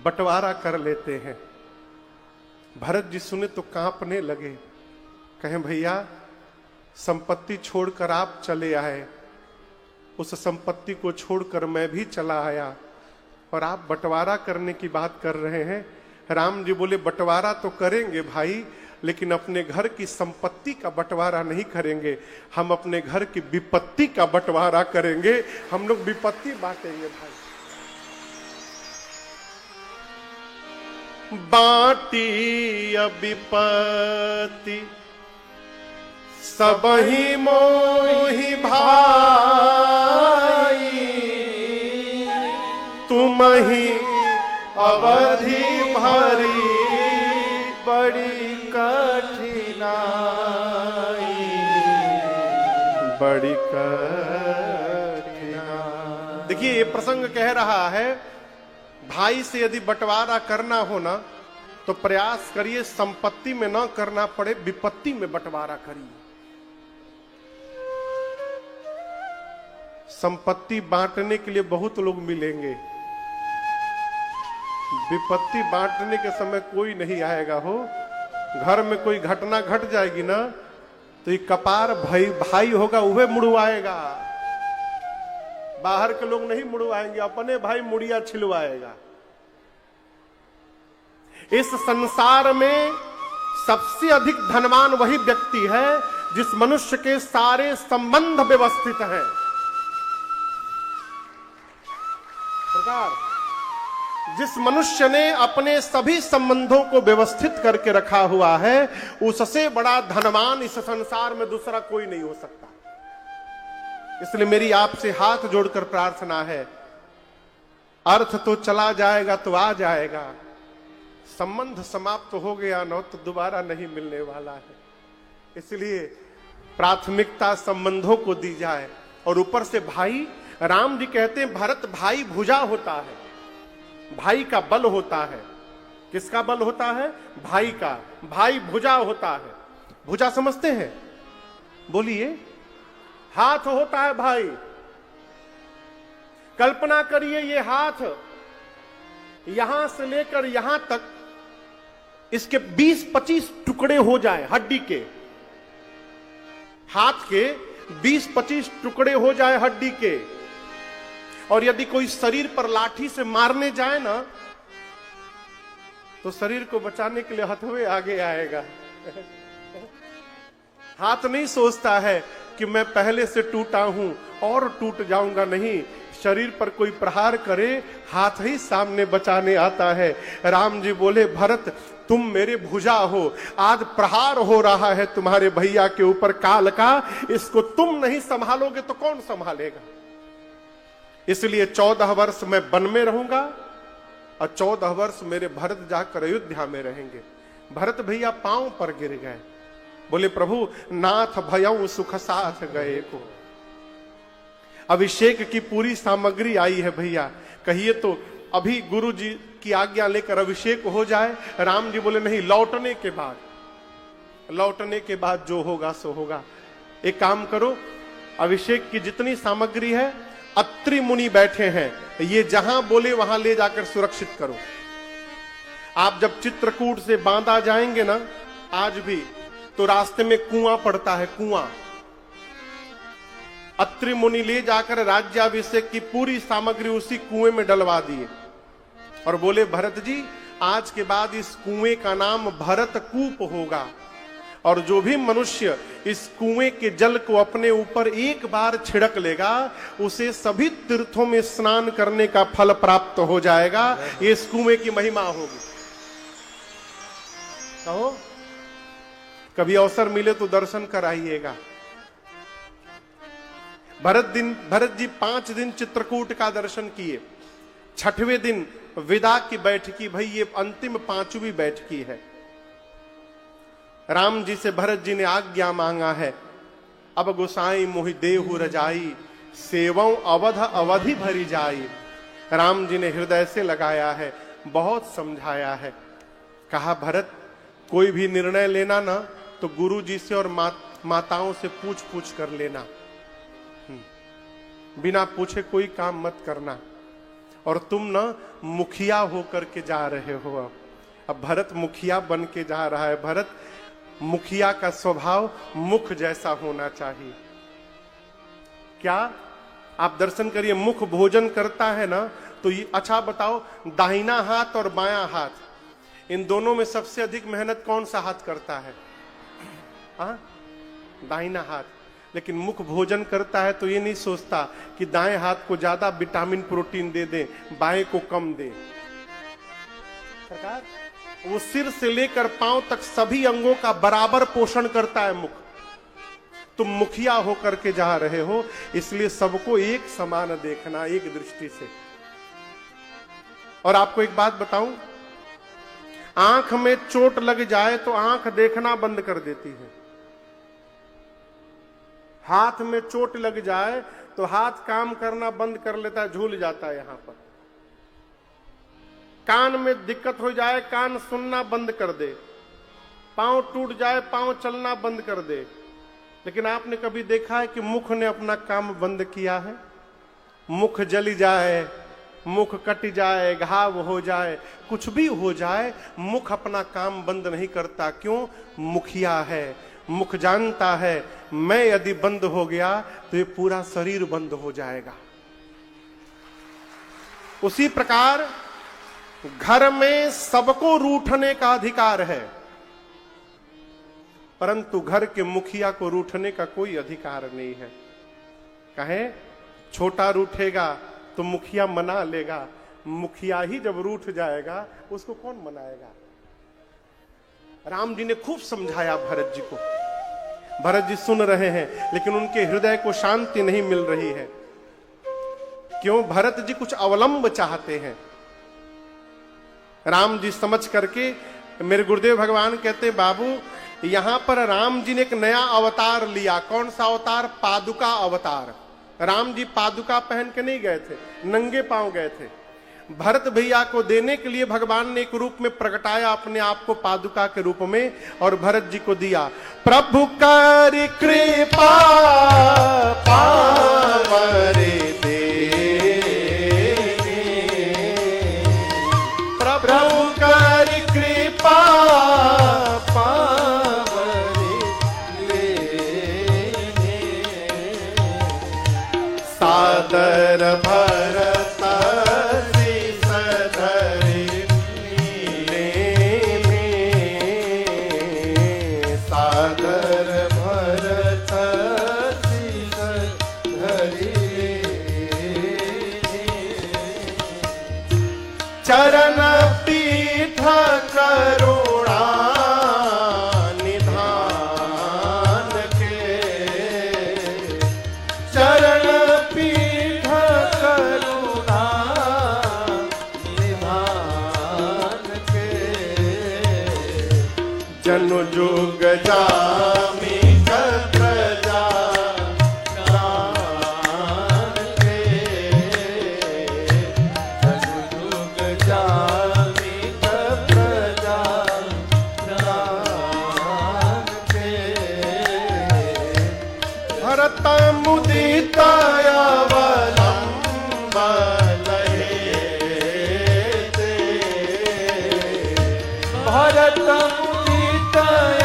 बंटवारा कर लेते हैं। भरत जी सुने तो कांपने लगे, कहें भैया संपत्ति छोड़कर आप चले आए, उस संपत्ति को छोड़कर मैं भी चला आया और आप बंटवारा करने की बात कर रहे हैं। राम जी बोले बंटवारा तो करेंगे भाई, लेकिन अपने घर की संपत्ति का बंटवारा नहीं करेंगे, हम अपने घर की विपत्ति का बंटवारा करेंगे। हम लोग विपत्ति बांटेंगे भाई। बाटी विपत्ति सबहि मोहि भाई, तुम ही अवधि भरी बड़ी कठिनाई, बड़ी कठिनाई। देखिए ये प्रसंग कह रहा है भाई से यदि बंटवारा करना हो ना तो प्रयास करिए संपत्ति में ना करना पड़े, विपत्ति में बंटवारा करिए। संपत्ति बांटने के लिए बहुत लोग मिलेंगे, विपत्ति बांटने के समय कोई नहीं आएगा। हो घर में कोई घटना घट जाएगी ना तो ये कपार भाई होगा वह मुड़वाएगा, बाहर के लोग नहीं मुड़वाएंगे, अपने भाई मुड़िया छिलवाएगा। इस संसार में सबसे अधिक धनवान वही व्यक्ति है जिस मनुष्य के सारे संबंध व्यवस्थित हैं। सरकार, जिस मनुष्य ने अपने सभी संबंधों को व्यवस्थित करके रखा हुआ है, उससे बड़ा धनवान इस संसार में दूसरा कोई नहीं हो सकता। इसलिए मेरी आपसे हाथ जोड़कर प्रार्थना है, अर्थ तो चला जाएगा तो आ जाएगा, संबंध समाप्त हो गया न तो दोबारा नहीं मिलने वाला है। इसलिए प्राथमिकता संबंधों को दी जाए। और ऊपर से भाई, राम जी कहते हैं भरत भाई भुजा होता है, भाई का बल होता है। किसका बल होता है? भाई का। भाई भुजा होता है। भुजा समझते हैं? बोलिए। हाथ होता है भाई। कल्पना करिए ये हाथ यहां से लेकर यहां तक इसके 20-25 टुकड़े हो जाए, हड्डी के, हाथ के 20-25 टुकड़े हो जाए हड्डी के, और यदि कोई शरीर पर लाठी से मारने जाए ना तो शरीर को बचाने के लिए हथवे आगे आएगा। हाथ नहीं सोचता है कि मैं पहले से टूटा हूं और टूट जाऊंगा, नहीं, शरीर पर कोई प्रहार करे हाथ ही सामने बचाने आता है। राम जी बोले भरत तुम मेरे भुजा हो, आज प्रहार हो रहा है तुम्हारे भैया के ऊपर काल का, इसको तुम नहीं संभालोगे तो कौन संभालेगा। इसलिए 14 वर्ष मैं वन में रहूंगा और 14 वर्ष मेरे भरत जाकर अयोध्या में रहेंगे। भरत भैया पांव पर गिर गए, बोले प्रभु नाथ भयऊ सुख साथ गए को। अभिषेक की पूरी सामग्री आई है भैया, कहिए तो अभी गुरु जी की आज्ञा लेकर अभिषेक हो जाए। राम जी बोले नहीं, लौटने के बाद, लौटने के बाद जो होगा सो होगा। एक काम करो, अभिषेक की जितनी सामग्री है, अत्रि मुनि बैठे हैं, ये जहां बोले वहां ले जाकर सुरक्षित करो। आप जब चित्रकूट से बांदा जाएंगे ना, आज भी तो रास्ते में कुआं पड़ता है, कुआं। अत्रि मुनि ले जाकर राज्याभिषेक की पूरी सामग्री उसी कुएं में डलवा दिए और बोले, भरत जी आज के बाद इस कुएं का नाम भरतकूप होगा, और जो भी मनुष्य इस कुएं के जल को अपने ऊपर एक बार छिड़क लेगा उसे सभी तीर्थों में स्नान करने का फल प्राप्त हो जाएगा। ये इस कुएं की महिमा होगी। कहो, कभी अवसर मिले तो दर्शन कराइएगा। भरत जी 5 दिन चित्रकूट का दर्शन किए। 6वें दिन विदा की बैठकी, भाई ये अंतिम 5वीं बैठकी है। राम जी से भरत जी ने आज्ञा मांगा है, अब गोसाई मोहि देहु रजाई, सेवं अवध अवधि भरी जाई। राम जी ने हृदय से लगाया है, बहुत समझाया है। कहा, भरत कोई भी निर्णय लेना ना तो गुरु जी से और माताओं से पूछ पूछ कर लेना, बिना पूछे कोई काम मत करना। और तुम ना मुखिया होकर के जा रहे हो। अब भरत मुखिया बन के जा रहा है। भरत मुखिया का स्वभाव मुख जैसा होना चाहिए। क्या आप दर्शन करिए, मुख भोजन करता है ना तो ये, अच्छा बताओ, दाहिना हाथ और बायां हाथ, इन दोनों में सबसे अधिक मेहनत कौन सा हाथ करता है? दाहिना हाथ। लेकिन मुख भोजन करता है तो ये नहीं सोचता कि दाएं हाथ को ज्यादा विटामिन प्रोटीन दे दे, बाएं को कम दे। सरकार, वो सिर से लेकर पांव तक सभी अंगों का बराबर पोषण करता है मुख। तुम मुखिया होकर के जा रहे हो, इसलिए सबको एक समान देखना, एक दृष्टि से। और आपको एक बात बताऊं, आंख में चोट लग जाए तो आंख देखना बंद कर देती है। हाथ में चोट लग जाए तो हाथ काम करना बंद कर लेता है, झूल जाता है यहां पर। कान में दिक्कत हो जाए, कान सुनना बंद कर दे। पांव टूट जाए, पांव चलना बंद कर दे। लेकिन आपने कभी देखा है कि मुख ने अपना काम बंद किया है? मुख जल जाए, मुख कट जाए, घाव हो जाए, कुछ भी हो जाए, मुख अपना काम बंद नहीं करता। क्यों? मुखिया है। मुख जानता है मैं यदि बंद हो गया तो ये पूरा शरीर बंद हो जाएगा। उसी प्रकार घर में सबको रूठने का अधिकार है, परंतु घर के मुखिया को रूठने का कोई अधिकार नहीं है। कहें छोटा रूठेगा तो मुखिया मना लेगा, मुखिया ही जब रूठ जाएगा उसको कौन मनाएगा? राम जी ने खूब समझाया भरत जी को। भरत जी सुन रहे हैं लेकिन उनके हृदय को शांति नहीं मिल रही है। क्यों? भरत जी कुछ अवलंब चाहते हैं। राम जी समझ करके, मेरे गुरुदेव भगवान कहते, बाबू यहां पर राम जी ने एक नया अवतार लिया। कौन सा अवतार? पादुका अवतार। राम जी पादुका पहन के नहीं गए थे, नंगे पांव गए थे। भरत भैया को देने के लिए भगवान ने एक रूप में प्रकटाया अपने आप को पादुका के रूप में, और भरत जी को दिया। प्रभु कर कृपा पावरे दे, प्रभु कर कृपा पावरे ले, सादर भरत चरण पीठ करुणा निधान के, चरण पीठ करुणा निधान के, जनु जुग जामी भरत मुदित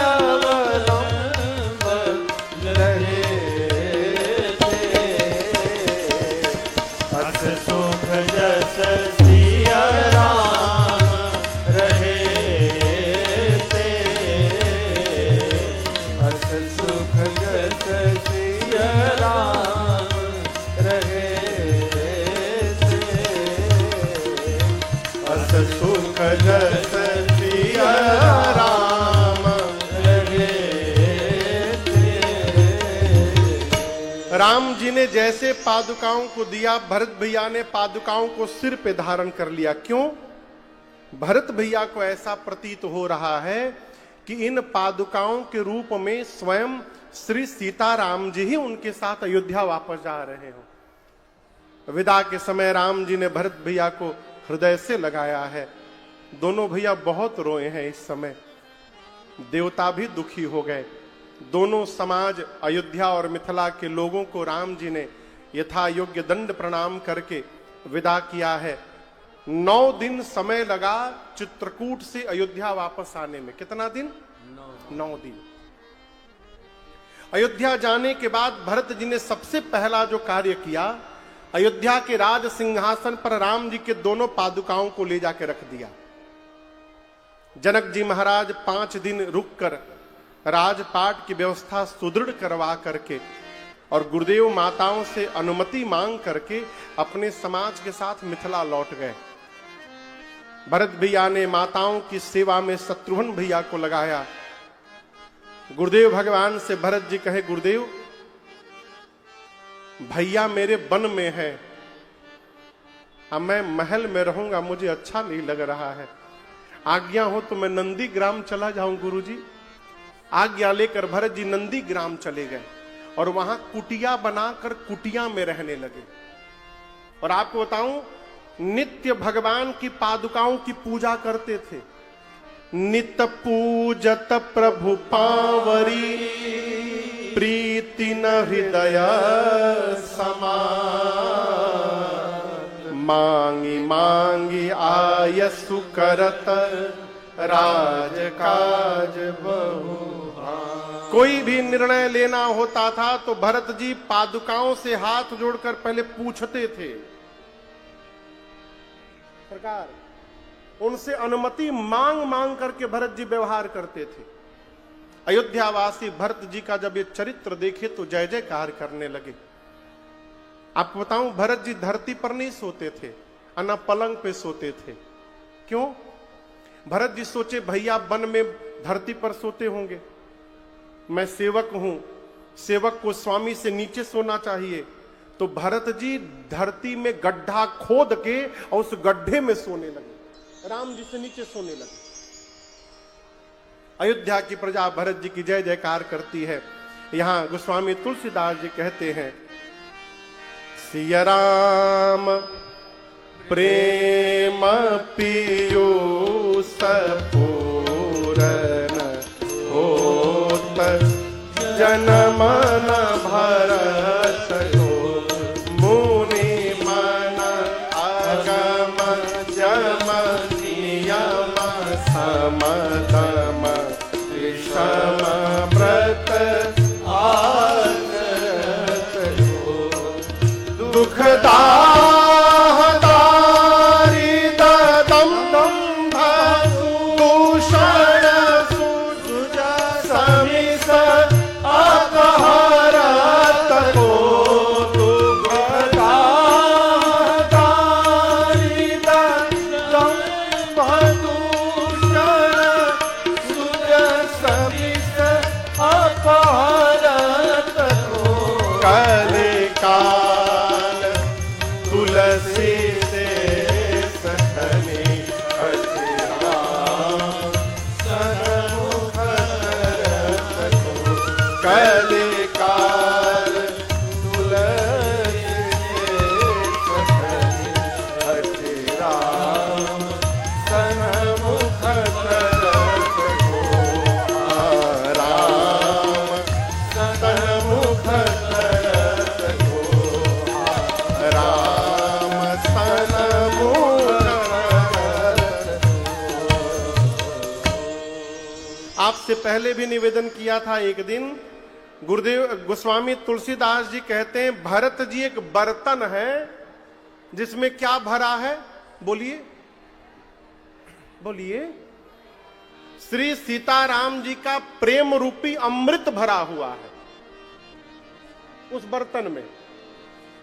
अवलंब राम जी ने जैसे पादुकाओं को दिया, भरत भैया ने पादुकाओं को सिर पे धारण कर लिया। क्यों? भरत भैया को ऐसा प्रतीत हो रहा है कि इन पादुकाओं के रूप में स्वयं श्री सीताराम जी ही उनके साथ अयोध्या वापस जा रहे हो। विदा के समय राम जी ने भरत भैया को हृदय से लगाया है। दोनों भैया बहुत रोए हैं इस समय। देवता भी दुखी हो गए। दोनों समाज, अयोध्या और मिथिला के लोगों को राम जी ने यथा योग्य दंड प्रणाम करके विदा किया है। 9 दिन समय लगा चित्रकूट से अयोध्या वापस आने में। कितना दिन? 9 दिन। अयोध्या जाने के बाद भरत जी ने सबसे पहला जो कार्य किया, अयोध्या के राज सिंहासन पर राम जी के दोनों पादुकाओं को ले जाकर रख दिया। जनक जी महाराज 5 दिन रुककर राजपाट की व्यवस्था सुदृढ़ करवा करके और गुरुदेव माताओं से अनुमति मांग करके अपने समाज के साथ मिथिला लौट गए। भरत भैया ने माताओं की सेवा में शत्रुघ्न भैया को लगाया। गुरुदेव भगवान से भरत जी कहे, गुरुदेव भैया मेरे वन में है, अब मैं महल में रहूंगा, मुझे अच्छा नहीं लग रहा है। आज्ञा हो तो मैं नंदी ग्राम चला जाऊं गुरुजी। आज्ञा लेकर भरत जी नंदी ग्राम चले गए और वहां कुटिया बनाकर कुटिया में रहने लगे। और आपको बताऊं, नित्य भगवान की पादुकाओं की पूजा करते थे। नित पूजत प्रभु पावरी, प्रीति न हृदय समान। मांगी मांगी आयसु करत, राज काज बहु। कोई भी निर्णय लेना होता था तो भरत जी पादुकाओं से हाथ जोड़कर पहले पूछते थे। सरकार उनसे अनुमति मांग मांग करके भरत जी व्यवहार करते थे। अयोध्यावासी भरत जी का जब ये चरित्र देखे तो जय जयकार करने लगे। आपको बताऊं, भरत जी धरती पर नहीं सोते थे, अना पलंग पे सोते थे। क्यों? भरत जी सोचे भैया वन में धरती पर सोते होंगे, मैं सेवक हूं, सेवक को स्वामी से नीचे सोना चाहिए। तो भरत जी धरती में गड्ढा खोद के और उस गड्ढे में सोने लगे, राम जी से नीचे सोने लगे। अयोध्या की प्रजा भरत जी की जय जयकार करती है। यहां गोस्वामी तुलसीदास जी कहते हैं, सिया राम प्रेम पीयूष पूरन होत, जन्म न भरत को मुनि मन आगम जम नियम समतम विषम व्रत आचरत दुखदा आपसे पहले भी निवेदन किया था एक दिन। गुरुदेव गोस्वामी तुलसीदास जी कहते हैं भरत जी एक बर्तन है जिसमें क्या भरा है? बोलिए बोलिए। श्री सीताराम जी का प्रेम रूपी अमृत भरा हुआ है उस बर्तन में।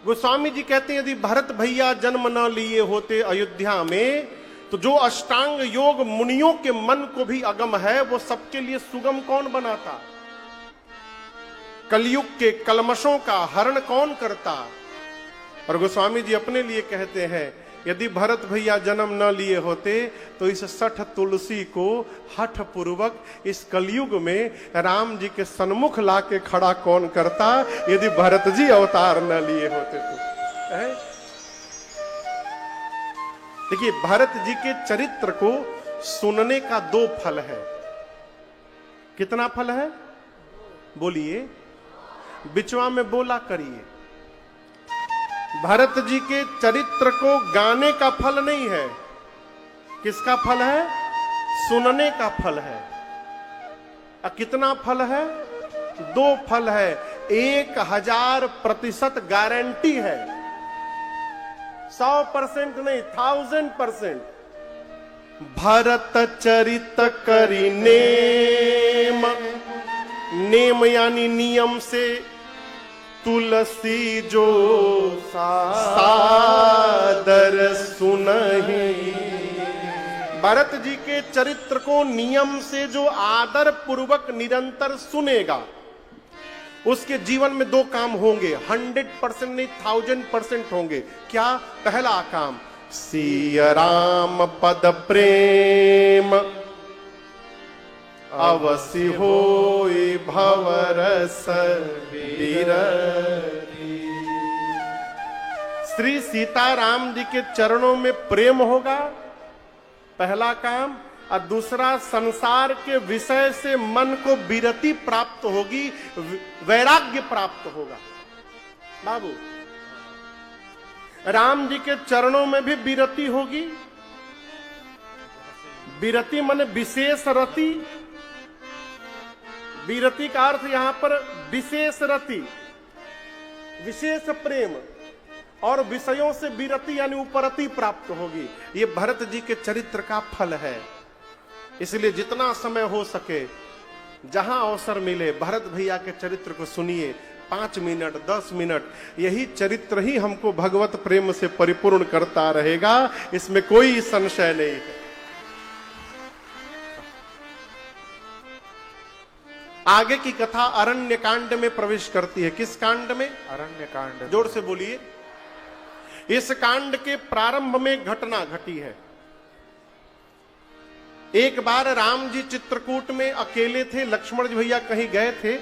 गोस्वामी जी कहते हैं यदि भरत भैया जन्म न लिए होते अयोध्या में तो जो अष्टांग योग मुनियों के मन को भी अगम है वो सबके लिए सुगम कौन बनाता? कलयुग के कलमशों का हरण कौन करता। और गोस्वामी जी अपने लिए कहते हैं, यदि भरत भैया जन्म न लिए होते तो इस 60 तुलसी को हठ पूर्वक इस कलयुग में राम जी के सन्मुख लाके खड़ा कौन करता, यदि भरत जी अवतार न लिए होते तो। देखिए, भरत जी के चरित्र को सुनने का 2 फल है। कितना फल है बोलिए, बिचवा में बोला करिए। भरत जी के चरित्र को गाने का फल नहीं है, किसका फल है, सुनने का फल है। कितना फल है, 2 फल है। 1000% गारंटी है, 100% नहीं, 1000%। भरत चरित करी नेम, नेम यानी नियम से, तुलसी जो सादर सुनहि। भरत जी के चरित्र को नियम से जो आदर पूर्वक निरंतर सुनेगा, उसके जीवन में 2 काम होंगे, 100% नहीं 1000% होंगे। क्या? पहला काम, सिया राम पद प्रेम, अवसि होई भवरस विरति। श्री सीताराम जी के चरणों में प्रेम होगा, पहला काम। और दूसरा, संसार के विषय से मन को विरति प्राप्त होगी, वैराग्य प्राप्त होगा। बाबू, राम जी के चरणों में भी विरति होगी। विरति माने विशेष रति। विरति का अर्थ यहां पर विशेष रति, विशेष प्रेम, और विषयों से विरति यानी उपरति प्राप्त होगी। ये भरत जी के चरित्र का फल है। इसलिए जितना समय हो सके, जहां अवसर मिले, भरत भैया के चरित्र को सुनिए। 5 मिनट 10 मिनट, यही चरित्र ही हमको भगवत प्रेम से परिपूर्ण करता रहेगा, इसमें कोई संशय नहीं है। आगे की कथा अरण्य कांड में प्रवेश करती है। किस कांड में? अरण्य कांड। जोर से बोलिए। इस कांड के प्रारंभ में घटना घटी है। एक बार राम जी चित्रकूट में अकेले थे, लक्ष्मण जी भैया कहीं गए थे,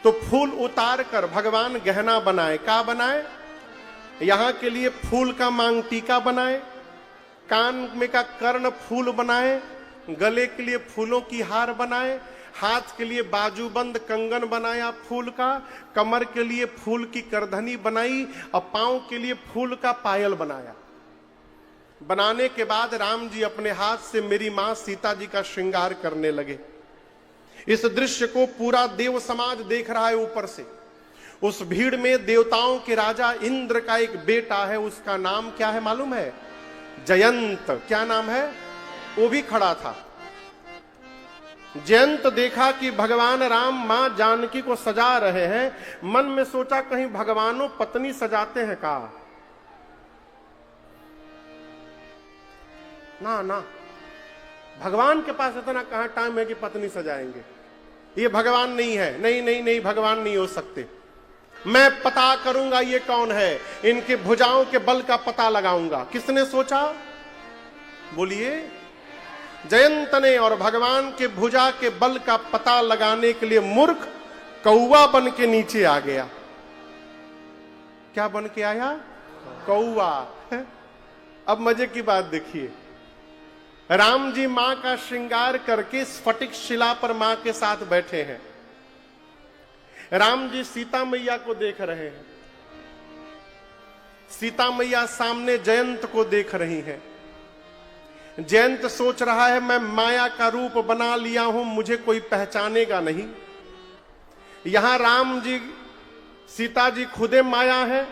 तो फूल उतार कर भगवान गहना बनाए। क्या बनाए? यहां के लिए फूल का मांग टीका बनाए, कान में का कर्ण फूल बनाए, गले के लिए फूलों की हार बनाए, हाथ के लिए बाजूबंद कंगन बनाया फूल का, कमर के लिए फूल की करधनी बनाई, और पांव के लिए फूल का पायल बनाया। बनाने के बाद राम जी अपने हाथ से मेरी मां सीता जी का श्रृंगार करने लगे। इस दृश्य को पूरा देव समाज देख रहा है ऊपर से। उस भीड़ में देवताओं के राजा इंद्र का एक बेटा है, उसका नाम क्या है मालूम है? जयंत। क्या नाम है? वो भी खड़ा था। जयंत देखा कि भगवान राम मां जानकी को सजा रहे हैं, मन में सोचा कहीं भगवानों पत्नी सजाते हैं का? ना ना, भगवान के पास इतना कहां टाइम है कि पत्नी सजाएंगे। ये भगवान नहीं है। नहीं नहीं नहीं, भगवान नहीं हो सकते। मैं पता करूंगा ये कौन है, इनके भुजाओं के बल का पता लगाऊंगा। किसने सोचा? बोलिए। जयंत ने। और भगवान के भुजा के बल का पता लगाने के लिए मूर्ख कौवा बन के नीचे आ गया। क्या बन के आया? कौवा। अब मजे की बात देखिए, राम जी मां का श्रृंगार करके स्फटिक शिला पर मां के साथ बैठे हैं। राम जी सीता मैया को देख रहे हैं, सीता मैया सामने जयंत को देख रही हैं। जयंत सोच रहा है मैं माया का रूप बना लिया हूं, मुझे कोई पहचानेगा नहीं। यहां राम जी, सीता जी खुदे माया है,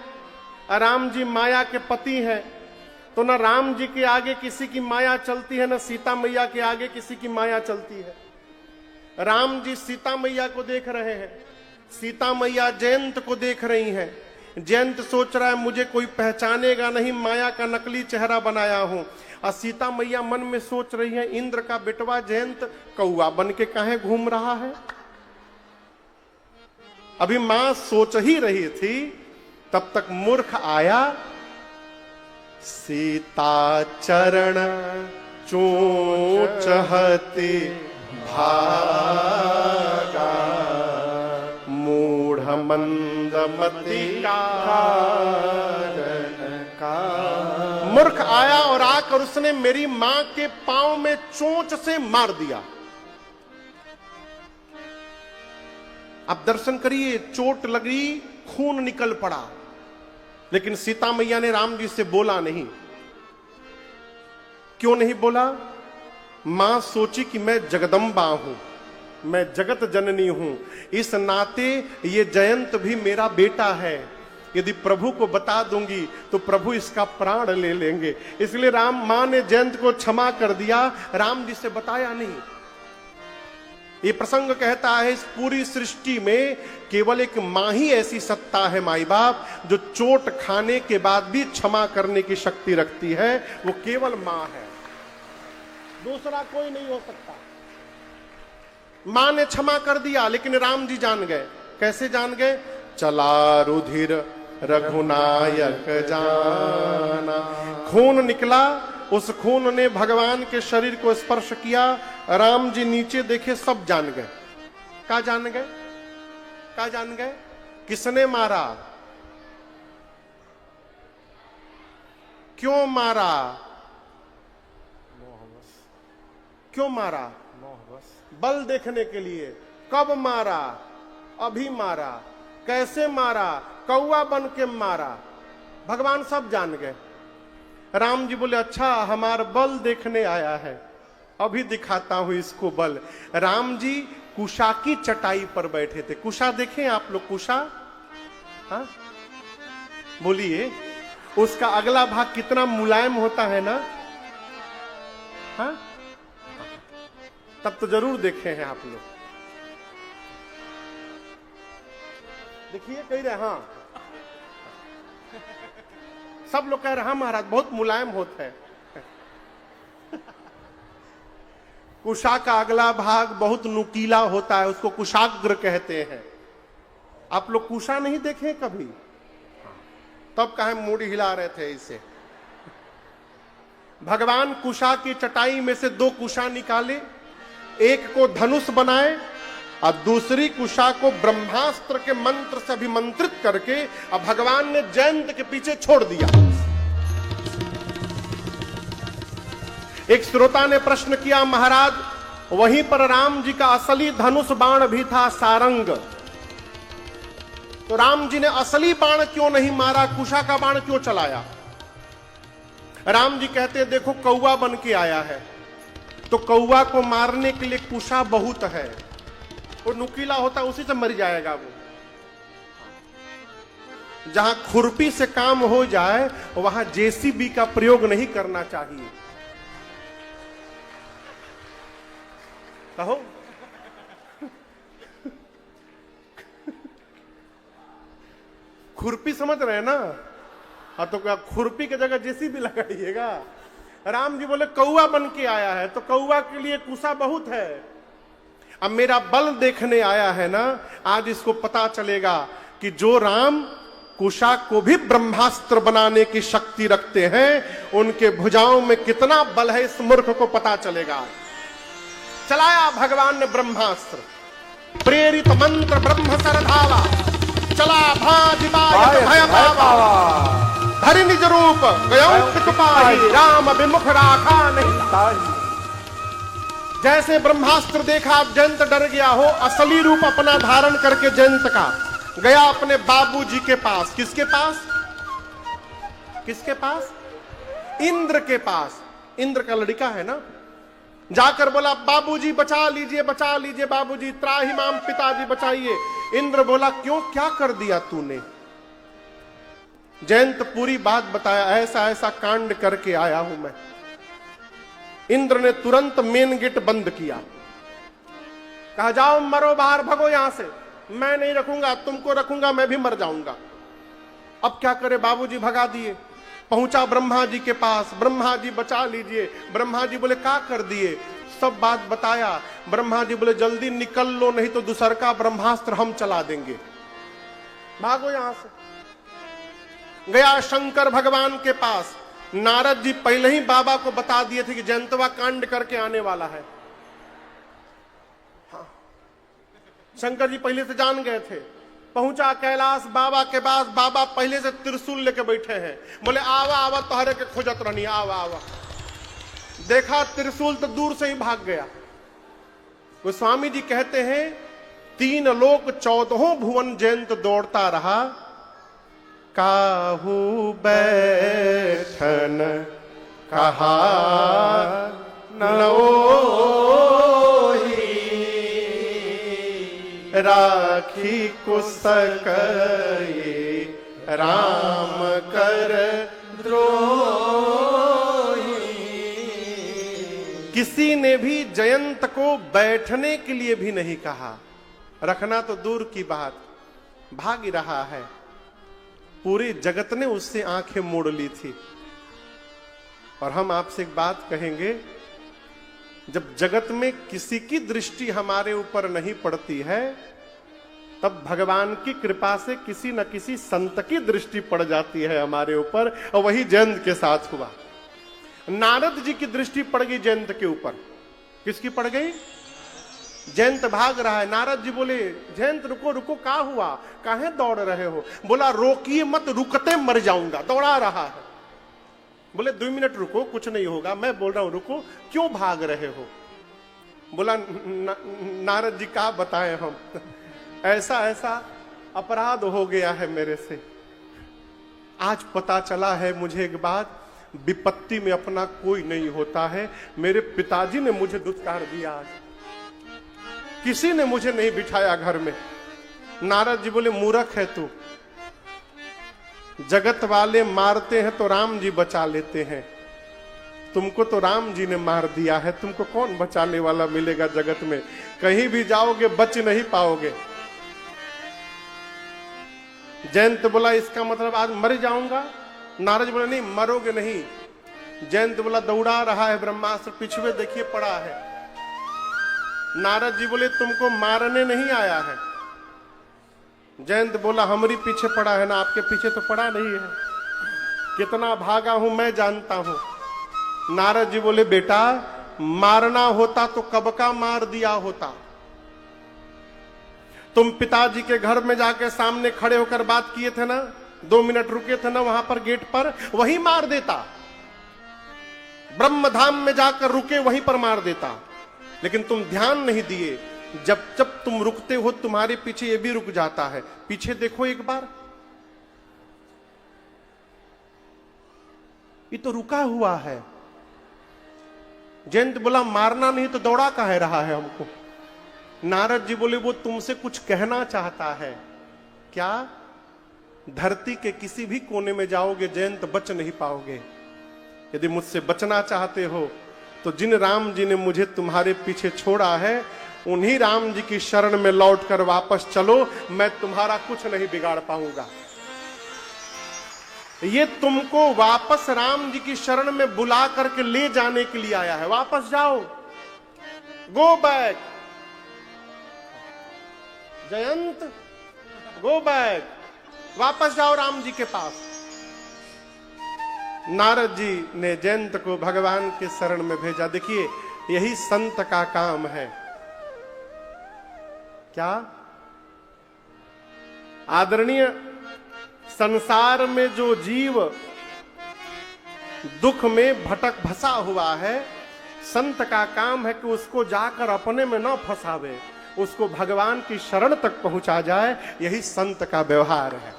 राम जी माया के पति हैं, तो न राम जी के आगे किसी की माया चलती है, न सीता मैया के आगे किसी की माया चलती है। राम जी सीता मैया को देख रहे हैं, सीता मैया जयंत को देख रही हैं। जयंत सोच रहा है मुझे कोई पहचानेगा नहीं, माया का नकली चेहरा बनाया हूं। और सीता मैया मन में सोच रही है इंद्र का बेटवा जयंत कौआ बन के काहे घूम रहा है। अभी मां सोच ही रही थी, तब तक मूर्ख आया, सीता चरण चोचहति भागा, मूढ़ मंदमति का। मूर्ख आया और आकर उसने मेरी मां के पांव में चोंच से मार दिया। आप दर्शन करिए, चोट लगी, खून निकल पड़ा, लेकिन सीता मैया ने राम जी से बोला नहीं। क्यों नहीं बोला? मां सोची कि मैं जगदम्बा हूं, मैं जगत जननी हूं, इस नाते ये जयंत भी मेरा बेटा है, यदि प्रभु को बता दूंगी तो प्रभु इसका प्राण ले लेंगे। इसलिए मां ने जयंत को क्षमा कर दिया, राम जी से बताया नहीं। ये प्रसंग कहता है इस पूरी सृष्टि में केवल एक मां ही ऐसी सत्ता है, माई बाप, जो चोट खाने के बाद भी क्षमा करने की शक्ति रखती है, वो केवल मां है, दूसरा कोई नहीं हो सकता। मां ने क्षमा कर दिया, लेकिन राम जी जान गए। कैसे जान गए? चला रुधिर रघुनायक जाना, खून निकला, उस खून ने भगवान के शरीर को स्पर्श किया। राम जी नीचे देखे, सब जान गए। क्या जान गए? क्या जान गए? किसने मारा, क्यों मारा, क्यों मारा? बल देखने के लिए। कब मारा? अभी मारा। कैसे मारा? कौवा बन के मारा। भगवान सब जान गए। राम जी बोले, अच्छा हमारा बल देखने आया है, अभी दिखाता हूं इसको बल। राम जी कुशा की चटाई पर बैठे थे। कुशा देखें आप लोग? कुशा, हाँ बोलिए, उसका अगला भाग कितना मुलायम होता है ना? हाँ, तब तो जरूर देखे हैं आप लोग। देखिए, कह रहे हाँ, सब लोग कह रहे हाँ महाराज बहुत मुलायम होता है। कुशा का अगला भाग बहुत नुकीला होता है, उसको कुशाग्र कहते हैं। आप लोग कुशा नहीं देखे कभी? तब कहे मूड हिला रहे थे इसे। भगवान कुशा की चटाई में से दो कुशा निकाले, एक को धनुष बनाए और दूसरी कुशा को ब्रह्मास्त्र के मंत्र से अभिमंत्रित करके अब भगवान ने जयंत के पीछे छोड़ दिया। एक श्रोता ने प्रश्न किया, महाराज वहीं पर राम जी का असली धनुष बाण भी था, सारंग, तो राम जी ने असली बाण क्यों नहीं मारा, कुशा का बाण क्यों चलाया? राम जी कहते, देखो कौवा बन के आया है, तो कौवा को मारने के लिए कुशा बहुत है, वो नुकीला होता है, उसी से मर जाएगा वो। जहां खुरपी से काम हो जाए वहां जेसीबी का प्रयोग नहीं करना चाहिए। कहो खुरपी समझ रहे हैं ना? हाँ, तो क्या खुरपी की जगह जेसीबी लगाइएगा? राम जी बोले कौवा बन के आया है, तो कौवा के लिए कुशा बहुत है। अब मेरा बल देखने आया है ना, आज इसको पता चलेगा कि जो राम कुशा को भी ब्रह्मास्त्र बनाने की शक्ति रखते हैं, उनके भुजाओं में कितना बल है, इस मूर्ख को पता चलेगा। चलाया भगवान ने ब्रह्मास्त्र, प्रेरित मंत्र ब्रह्म सरधावा, चला भाज भय पावा, धरि निज रूप गयो पितुपाहि, राम विमुख राखा नहीं। जैसे ब्रह्मास्त्र देखा जयंत डर गया हो, असली रूप अपना धारण करके जयंत का गया अपने बाबूजी के पास। किसके पास? किसके पास? इंद्र के पास। इंद्र का लड़का है ना। जाकर बोला बाबूजी बचा लीजिए, बचा लीजिए बाबूजी, त्राहि माम पिताजी बचाइए। इंद्र बोला क्यों, क्या कर दिया तूने? जयंत पूरी बात बताया, ऐसा ऐसा कांड करके आया हूं मैं। इंद्र ने तुरंत मेन गेट बंद किया, कहा जाओ मरो बाहर, भगो यहां से, मैं नहीं रखूंगा, तुमको रखूंगा मैं भी मर जाऊंगा। अब क्या करे, बाबूजी भगा दिए। पहुंचा ब्रह्मा जी के पास, ब्रह्मा जी बचा लीजिए। ब्रह्मा जी बोले क्या कर दिए? सब बात बताया। ब्रह्मा जी बोले जल्दी निकल लो, नहीं तो दूसर का ब्रह्मास्त्र हम चला देंगे। भागो यहां से। गया शंकर भगवान के पास। नारद जी पहले ही बाबा को बता दिए थे कि जयंतवा कांड करके आने वाला है। हाँ, शंकर जी पहले से जान गए थे। पहुंचा कैलाश बाबा के पास। बाबा पहले से त्रिशूल लेके बैठे हैं। बोले आवा आवा तोहरे के खोजत रहनी, आवा आवा। देखा त्रिशूल तो दूर से ही भाग गया। गोस्वामी जी कहते हैं 3 लोक 14 भुवन जयंत दौड़ता रहा। काहू बैठन कहा नओही, राखी कुसक राम कर द्रोही। किसी ने भी जयंत को बैठने के लिए भी नहीं कहा। रखना तो दूर की बात, भाग ही रहा है। पूरे जगत ने उससे आंखें मोड़ ली थी। और हम आपसे एक बात कहेंगे, जब जगत में किसी की दृष्टि हमारे ऊपर नहीं पड़ती है, तब भगवान की कृपा से किसी न किसी संत की दृष्टि पड़ जाती है हमारे ऊपर। और वही जयंत के साथ हुआ। नारद जी की दृष्टि पड़ गई जयंत के ऊपर। किसकी पड़ गई? जयंत भाग रहा है। नारद जी बोले जयंत रुको रुको, क्या हुआ, काहे दौड़ रहे हो? बोला रोकिए मत, रुकते मर जाऊंगा। दौड़ा रहा है। बोले 2 मिनट रुको, कुछ नहीं होगा, मैं बोल रहा हूं रुको, क्यों भाग रहे हो? बोला नारद जी क्या बताएं हम, ऐसा ऐसा अपराध हो गया है मेरे से। आज पता चला है मुझे एक बात, विपत्ति में अपना कोई नहीं होता है। मेरे पिताजी ने मुझे दुत्कार दिया, आज किसी ने मुझे नहीं बिठाया घर में। नारद जी बोले मूर्ख है तू, जगत वाले मारते हैं तो राम जी बचा लेते हैं, तुमको तो राम जी ने मार दिया है, तुमको कौन बचाने वाला मिलेगा जगत में? कहीं भी जाओगे बच नहीं पाओगे। जयंत बोला इसका मतलब आज मर जाऊंगा? नारद बोला नहीं, मरोगे नहीं। जयंत बोला दौड़ा रहा है ब्रह्मास्त्र, पिछवे देखिए पड़ा है। नारद जी बोले तुमको मारने नहीं आया है। जयंत बोला हमारी पीछे पड़ा है ना, आपके पीछे तो पड़ा नहीं है। कितना भागा हूं मैं जानता हूं। नारद जी बोले बेटा मारना होता तो कब का मार दिया होता। तुम पिताजी के घर में जाके सामने खड़े होकर बात किए थे ना, 2 मिनट रुके थे ना वहां पर गेट पर, वहीं मार देता। ब्रह्मधाम में जाकर रुके, वहीं पर मार देता। लेकिन तुम ध्यान नहीं दिए। जब जब तुम रुकते हो तुम्हारे पीछे ये भी रुक जाता है। पीछे देखो एक बार, ये तो रुका हुआ है। जयंत बोला मारना नहीं तो दौड़ा काहे रहा है हमको? नारद जी बोले वो तुमसे कुछ कहना चाहता है। क्या? धरती के किसी भी कोने में जाओगे जयंत बच नहीं पाओगे। यदि मुझसे बचना चाहते हो तो जिन राम जी ने मुझे तुम्हारे पीछे छोड़ा है, उन्हीं राम जी की शरण में लौटकर वापस चलो, मैं तुम्हारा कुछ नहीं बिगाड़ पाऊंगा। ये तुमको वापस राम जी की शरण में बुला करके ले जाने के लिए आया है। वापस जाओ, go back Jayant, go back, वापस जाओ राम जी के पास। नारद जी ने जयंत को भगवान के शरण में भेजा। देखिए यही संत का काम है। क्या आदरणीय, संसार में जो जीव दुख में भटक फंसा हुआ है, संत का काम है कि उसको जाकर अपने में न फंसावे, उसको भगवान की शरण तक पहुंचा जाए। यही संत का व्यवहार है।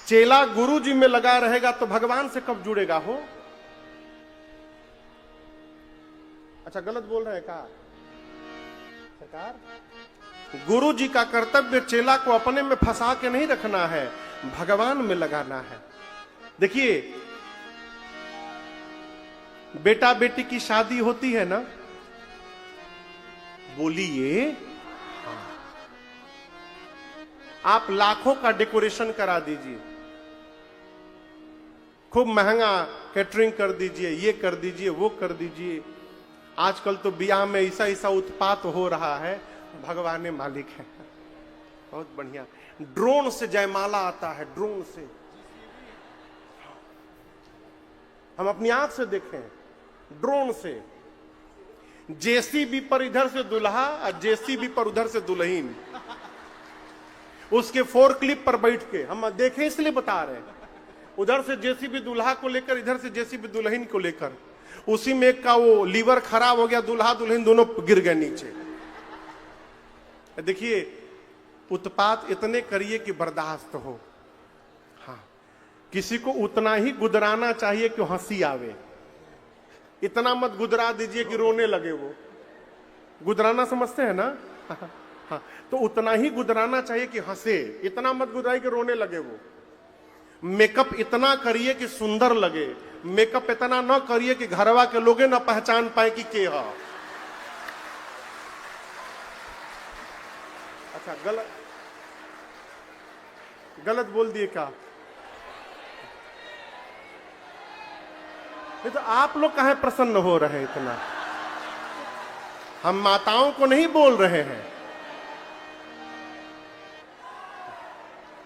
चेला गुरु जी में लगा रहेगा तो भगवान से कब जुड़ेगा हो? अच्छा गलत बोल रहे हैं क्या सरकार? गुरु जी का कर्तव्य चेला को अपने में फंसा के नहीं रखना है, भगवान में लगाना है। देखिए बेटा बेटी की शादी होती है ना, बोलिए, आप लाखों का डेकोरेशन करा दीजिए, खूब महंगा कैटरिंग कर दीजिए, ये कर दीजिए, वो कर दीजिए। आजकल तो ब्याह में ऐसा ऐसा उत्पात हो रहा है, भगवान मालिक है। बहुत बढ़िया। ड्रोन से जयमाला आता है, ड्रोन से। हम अपनी आंख से देखें, ड्रोन से। जेसीबी पर इधर से दुल्हा और जेसीबी पर उधर से दुल्हीन, उसके फोर क्लिप पर बैठ के हम देखें, इसलिए बता रहे हैं। उधर से जेसीबी दुल्हा को लेकर, इधर से जेसीबी दुल्हन को लेकर, उसी में एक का वो लीवर खराब हो गया, दुल्हा दुल्हन दोनों गिर गए नीचे। देखिए, उत्पात इतने करिए कि बर्दाश्त हो। हाँ, किसी को उतना ही गुदराना चाहिए कि हंसी आवे, इतना मत गुदरा दीजिए कि रोने लगे वो। गुदराना समझते हैं ना? हाँ, तो उतना ही गुदराना चाहिए कि हंसे, इतना मत गुदराइए कि रोने लगे वो। मेकअप इतना करिए कि सुंदर लगे, मेकअप इतना न करिए कि घरवा के लोग न पहचान पाए कि के है। अच्छा, गलत बोल दिए क्या? नहीं तो आप लोग काहे प्रसन्न हो रहे हैं इतना? हम माताओं को नहीं बोल रहे हैं,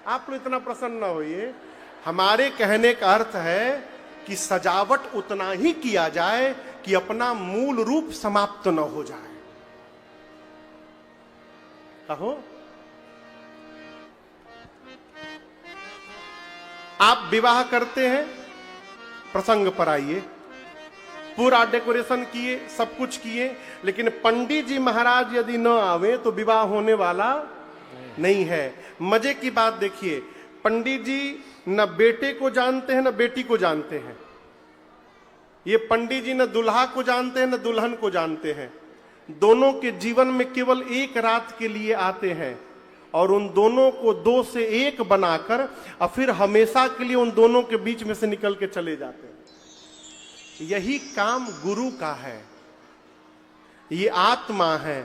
आप लोग इतना प्रसन्न न होइए। हमारे कहने का अर्थ है कि सजावट उतना ही किया जाए कि अपना मूल रूप समाप्त न हो जाए। कहो, आप विवाह करते हैं, प्रसंग पर आइए, पूरा डेकोरेशन किए, सब कुछ किए, लेकिन पंडित जी महाराज यदि न आवे तो विवाह होने वाला नहीं है। मजे की बात देखिए, पंडित जी न बेटे को जानते हैं न बेटी को जानते हैं। ये पंडित जी न दुल्हा को जानते हैं न दुल्हन को जानते हैं। दोनों के जीवन में केवल एक रात के लिए आते हैं और उन दोनों को दो से एक बनाकर और फिर हमेशा के लिए उन दोनों के बीच में से निकल के चले जाते हैं। यही काम गुरु का है। ये आत्मा है,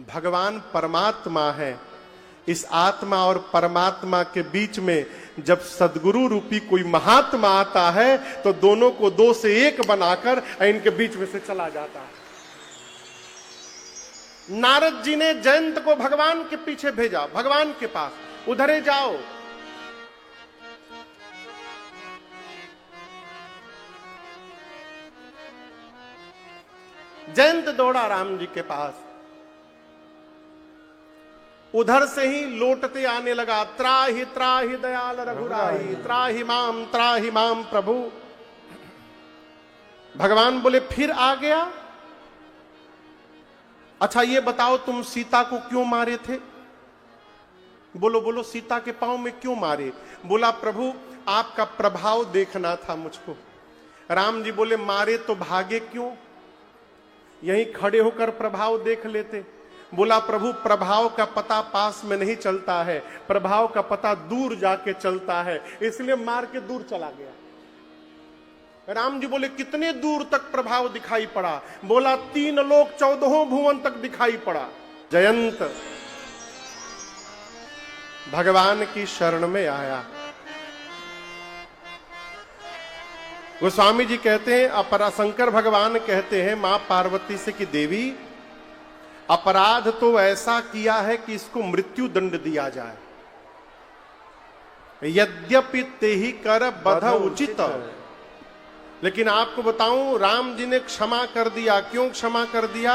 भगवान परमात्मा है। इस आत्मा और परमात्मा के बीच में जब सदगुरु रूपी कोई महात्मा आता है तो दोनों को दो से एक बनाकर इनके बीच में से चला जाता है। नारद जी ने जयंत को भगवान के पीछे भेजा, भगवान के पास, उधरे जाओ। जयंत दौड़ा राम जी के पास, उधर से ही लौटते आने लगा, त्राहि त्राहि दयाल रघुराई, त्राहि माम प्रभु। भगवान बोले फिर आ गया? अच्छा ये बताओ तुम सीता को क्यों मारे थे? बोलो बोलो, सीता के पांव में क्यों मारे? बोला प्रभु आपका प्रभाव देखना था मुझको। राम जी बोले मारे तो भागे क्यों? यहीं खड़े होकर प्रभाव देख लेते। बोला प्रभु प्रभाव का पता पास में नहीं चलता है, प्रभाव का पता दूर जाके चलता है, इसलिए मार के दूर चला गया। राम जी बोले कितने दूर तक प्रभाव दिखाई पड़ा? बोला 3 लोक 14 भुवन तक दिखाई पड़ा। जयंत भगवान की शरण में आया। गोस्वामी जी कहते हैं, अपरा शंकर भगवान कहते हैं मां पार्वती से कि देवी अपराध तो ऐसा किया है कि इसको मृत्यु दंड दिया जाए। यद्यपि ते ही कर बध उचित, लेकिन आपको बताऊं राम जी ने क्षमा कर दिया। क्यों क्षमा कर दिया?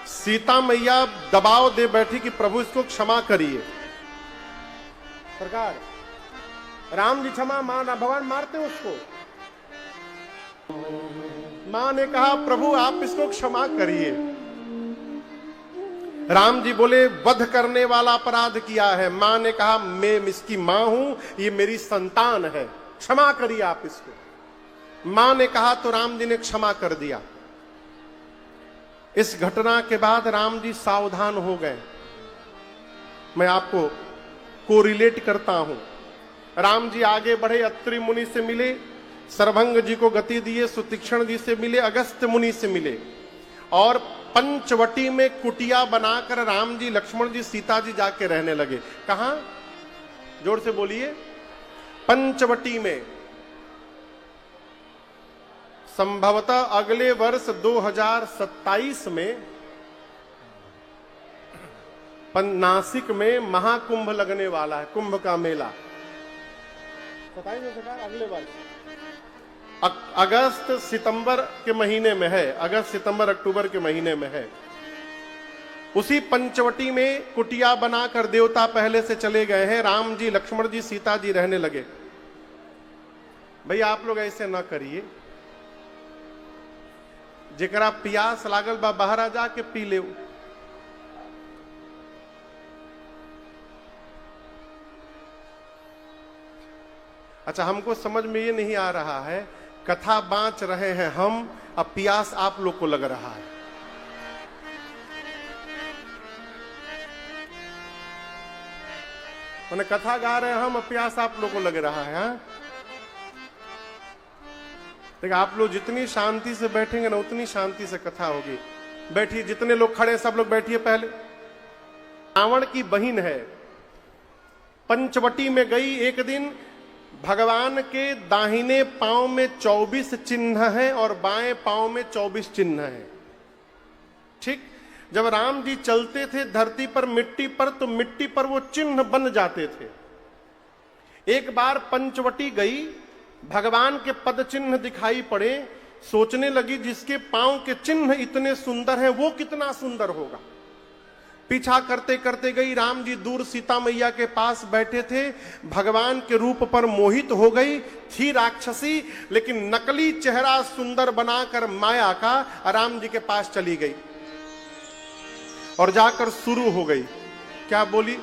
सीता मैया दबाव दे बैठी कि प्रभु इसको क्षमा करिए। सरकार राम जी क्षमा माना, भगवान मारते उसको। मां ने कहा प्रभु आप इसको क्षमा करिए। राम जी बोले वध करने वाला अपराध किया है। मां ने कहा मैं इसकी मां हूं, ये मेरी संतान है, क्षमा करिए आप इसको। मां ने कहा तो राम जी ने क्षमा कर दिया। इस घटना के बाद राम जी सावधान हो गए। मैं आपको कोरिलेट करता हूं। राम जी आगे बढ़े, अत्रि मुनि से मिले, सर्वभंग जी को गति दिए, सुतीक्षण जी से मिले, अगस्त्य मुनि से मिले और पंचवटी में कुटिया बनाकर राम जी, लक्ष्मण जी, सीता जी जाके रहने लगे। कहां? जोर से बोलिए। पंचवटी में। संभवतः अगले वर्ष 2027 में नासिक में महाकुंभ लगने वाला है, कुंभ का मेला। बताइए सरकार, अगले बार अगस्त सितंबर के महीने में है, अगस्त सितंबर अक्टूबर के महीने में है। उसी पंचवटी में कुटिया बनाकर देवता पहले से चले गए हैं, राम जी, लक्ष्मण जी, सीता जी रहने लगे। भैया आप लोग ऐसे ना करिए, जेकरा प्यास लागल बा बाहर जाके पी ले। अच्छा, हमको समझ में ये नहीं आ रहा है, कथा बांच रहे हैं हम, अब प्यास आप लोग को लग रहा है। मैंने कथा गा रहे हैं हम, अब प्यास आप लोग को लग रहा है। देखिए, आप लोग जितनी शांति से बैठेंगे ना, उतनी शांति से कथा होगी। बैठिए, जितने लोग खड़े सब लोग बैठिए। पहले रावण की बहन है, पंचवटी में गई एक दिन। भगवान के दाहिने पांव में 24 चिन्ह हैं और बाएं पांव में 24 चिन्ह हैं। ठीक, जब राम जी चलते थे धरती पर, मिट्टी पर, तो मिट्टी पर वो चिन्ह बन जाते थे। एक बार पंचवटी गई, भगवान के पद चिन्ह दिखाई पड़े, सोचने लगी जिसके पांव के चिन्ह इतने सुंदर हैं वो कितना सुंदर होगा। पीछा करते करते गई, राम जी दूर सीता मैया के पास बैठे थे, भगवान के रूप पर मोहित हो गई। थी राक्षसी, लेकिन नकली चेहरा सुंदर बनाकर माया का राम जी के पास चली गई और जाकर शुरू हो गई। क्या बोली?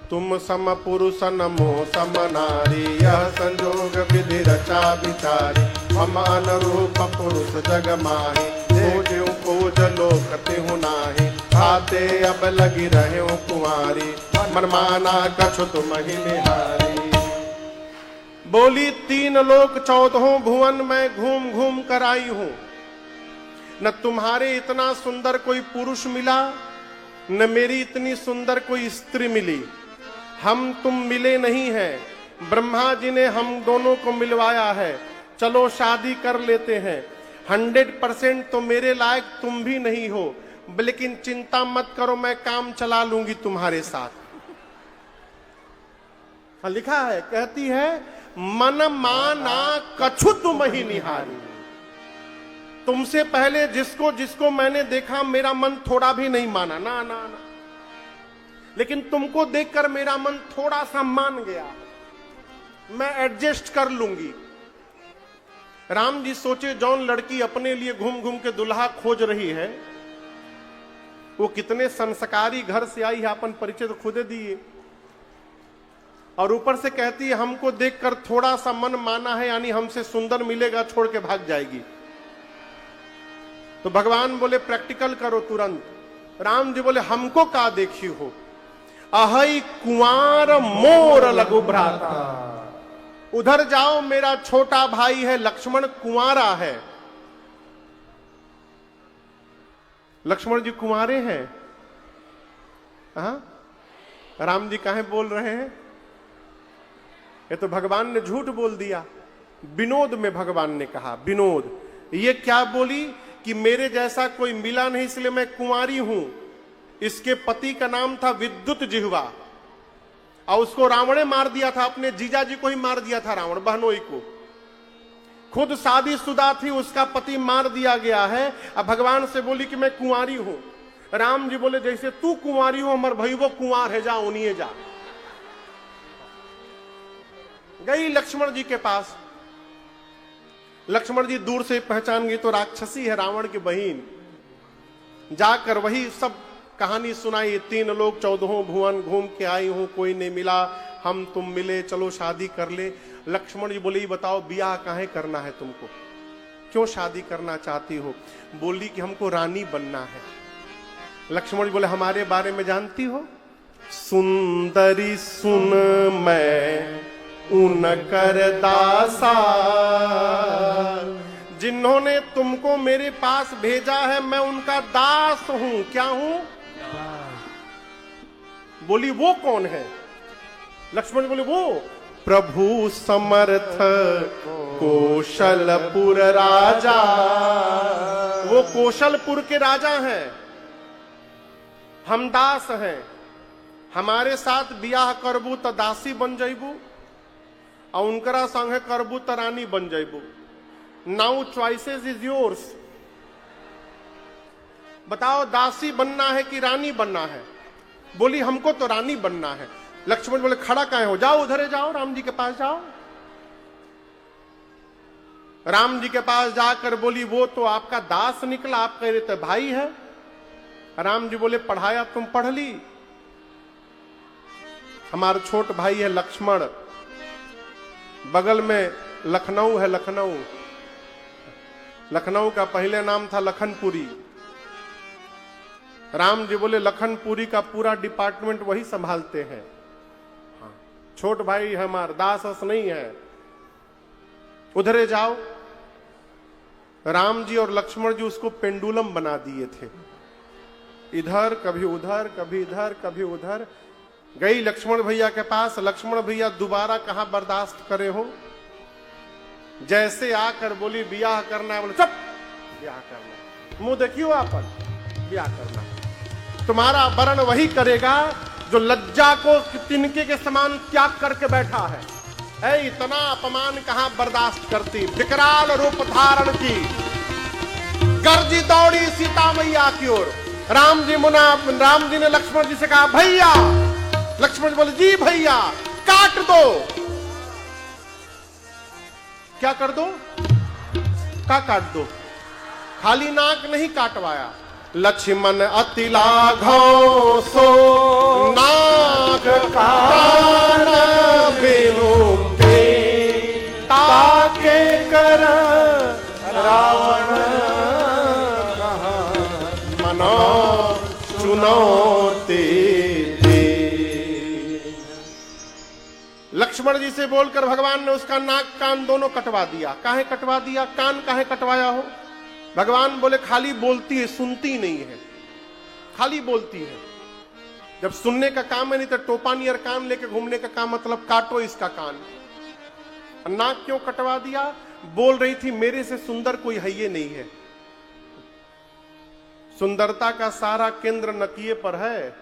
तुम सम पुरुष नमो सम नारी, यह संजोग विधि रचा विचारी। मम अनुरूप पुरुष जग माही, देखो को जलो कते हो नाही। खाते अब लगी रहे हो कुंवारी, मन माना कछु तुम ही निहारी। बोली, 3 लोक 14 भुवन में घूम घूम कर आई हूं, न तुम्हारे इतना सुंदर कोई पुरुष मिला, न मेरी इतनी सुंदर कोई स्त्री मिली। हम तुम मिले नहीं हैं, ब्रह्मा जी ने हम दोनों को मिलवाया है। चलो शादी कर लेते हैं। 100% तो मेरे लायक तुम भी नहीं हो, लेकिन चिंता मत करो, मैं काम चला लूंगी तुम्हारे साथ। लिखा है, कहती है, मन माना कछु तुम ही निहारी। तुमसे पहले जिसको जिसको मैंने देखा, मेरा मन थोड़ा भी नहीं माना, ना ना ना, लेकिन तुमको देखकर मेरा मन थोड़ा सा मान गया, मैं एडजस्ट कर लूंगी। राम जी सोचे, जौन लड़की अपने लिए घूम घूम के दुल्हा खोज रही है, वो कितने संस्कारी घर से आई है, अपन परिचय तो खुदे दिए, और ऊपर से कहती है हमको देखकर थोड़ा सा मन माना है, यानी हमसे सुंदर मिलेगा, छोड़ के भाग जाएगी। तो भगवान बोले प्रैक्टिकल करो तुरंत। राम जी बोले, हमको का देखी हो, अहई कुंवार मोर लघु भ्राता। उधर जाओ, मेरा छोटा भाई है लक्ष्मण, कुंवारा है। लक्ष्मण जी कुंवारे हैं। राम जी काहे बोल रहे हैं? ये तो भगवान ने झूठ बोल दिया। विनोद में भगवान ने कहा, विनोद। ये क्या बोली कि मेरे जैसा कोई मिला नहीं इसलिए मैं कुंवारी हूं। इसके पति का नाम था विद्युत जिह्वा, और उसको रावण ने मार दिया था, अपने जीजा जी को ही मार दिया था रावण, बहनोई को। खुद शादीशुदा थी, उसका पति मार दिया गया है। अब भगवान से बोली कि मैं कुंवारी हूं। राम जी बोले, जैसे तू कुंवारी हो, हमार भाई वो कुंवार है, जा उन्हीं जा। गई लक्ष्मण जी के पास। लक्ष्मण जी दूर से पहचान गई तो राक्षसी है, रावण की बहन। जाकर वही सब कहानी सुनाई, 3 लोग 14 भुवन घूम के आई हूं, कोई नहीं मिला, हम तुम मिले, चलो शादी कर ले। लक्ष्मण जी बोले, बताओ ब्याह काहे करना है तुमको, क्यों शादी करना चाहती हो? बोली कि हमको रानी बनना है। लक्ष्मण जी बोले, हमारे बारे में जानती हो? सुंदरी सुन मैं उन कर दासा, जिन्होंने तुमको मेरे पास भेजा है, मैं उनका दास हूं। क्या हूं? बोली, वो कौन है? लक्ष्मण जी बोले, वो प्रभु समर्थ कौशलपुर राजा। वो कौशलपुर के राजा हैं, हम दास हैं। हमारे साथ बियाह करबू तो दासी बन जैबू और उनकरा संगे करबू तो रानी बन जैबू। Now choices is yours. बताओ दासी बनना है कि रानी बनना है? बोली हमको तो रानी बनना है। लक्ष्मण बोले खड़ा काहे हो, जाओ उधरे जाओ, राम जी के पास जाओ। राम जी के पास जाकर बोली वो तो आपका दास निकला, आप कह रहे थे भाई है। राम जी बोले पढ़ाया तुम पढ़ ली। हमारा छोट भाई है लक्ष्मण, बगल में लखनऊ है। लखनऊ, लखनऊ का पहले नाम था लखनपुरी। राम जी बोले लखनपुरी का पूरा डिपार्टमेंट वही संभालते हैं। हाँ, छोट भाई है हमार, दास नहीं है, उधरे जाओ। राम जी और लक्ष्मण जी उसको पेंडुलम बना दिए थे, इधर कभी उधर, कभी इधर कभी उधर। गई लक्ष्मण भैया के पास। लक्ष्मण भैया दोबारा कहां बर्दाश्त करे हो, जैसे आकर बोली ब्याह करना है। बोले चुप, ब्याह करना, मुंह देखियो आपन, ब्याह करना। तुम्हारा वरण वही करेगा जो लज्जा को तिनके के समान त्याग करके बैठा है। इतना अपमान कहां बर्दाश्त करती। विकराल रूप धारण की गर्जी दौड़ी सीता मैया की ओर। राम जी ने लक्ष्मण जी से कहा भैया। लक्ष्मण जी बोले जी भैया, काट दो। क्या कर दो? क्या काट दो? खाली नाक नहीं काटवाया। लक्ष्मण अति लाघव सो नाक कान बिनु पे, ताके कर रावण कहा मनो चुनौती दे। लक्ष्मण जी से बोलकर भगवान ने उसका नाक कान दोनों कटवा दिया। काहे कटवा दिया? कान काहे कटवाया हो? भगवान बोले खाली बोलती है, सुनती नहीं है, खाली बोलती है। जब सुनने का काम है नहीं तो टोपा नियर कान लेके घूमने का काम, मतलब काटो इसका कान। नाक क्यों कटवा दिया? बोल रही थी मेरे से सुंदर कोई है ये नहीं है। सुंदरता का सारा केंद्र नकिए पर है।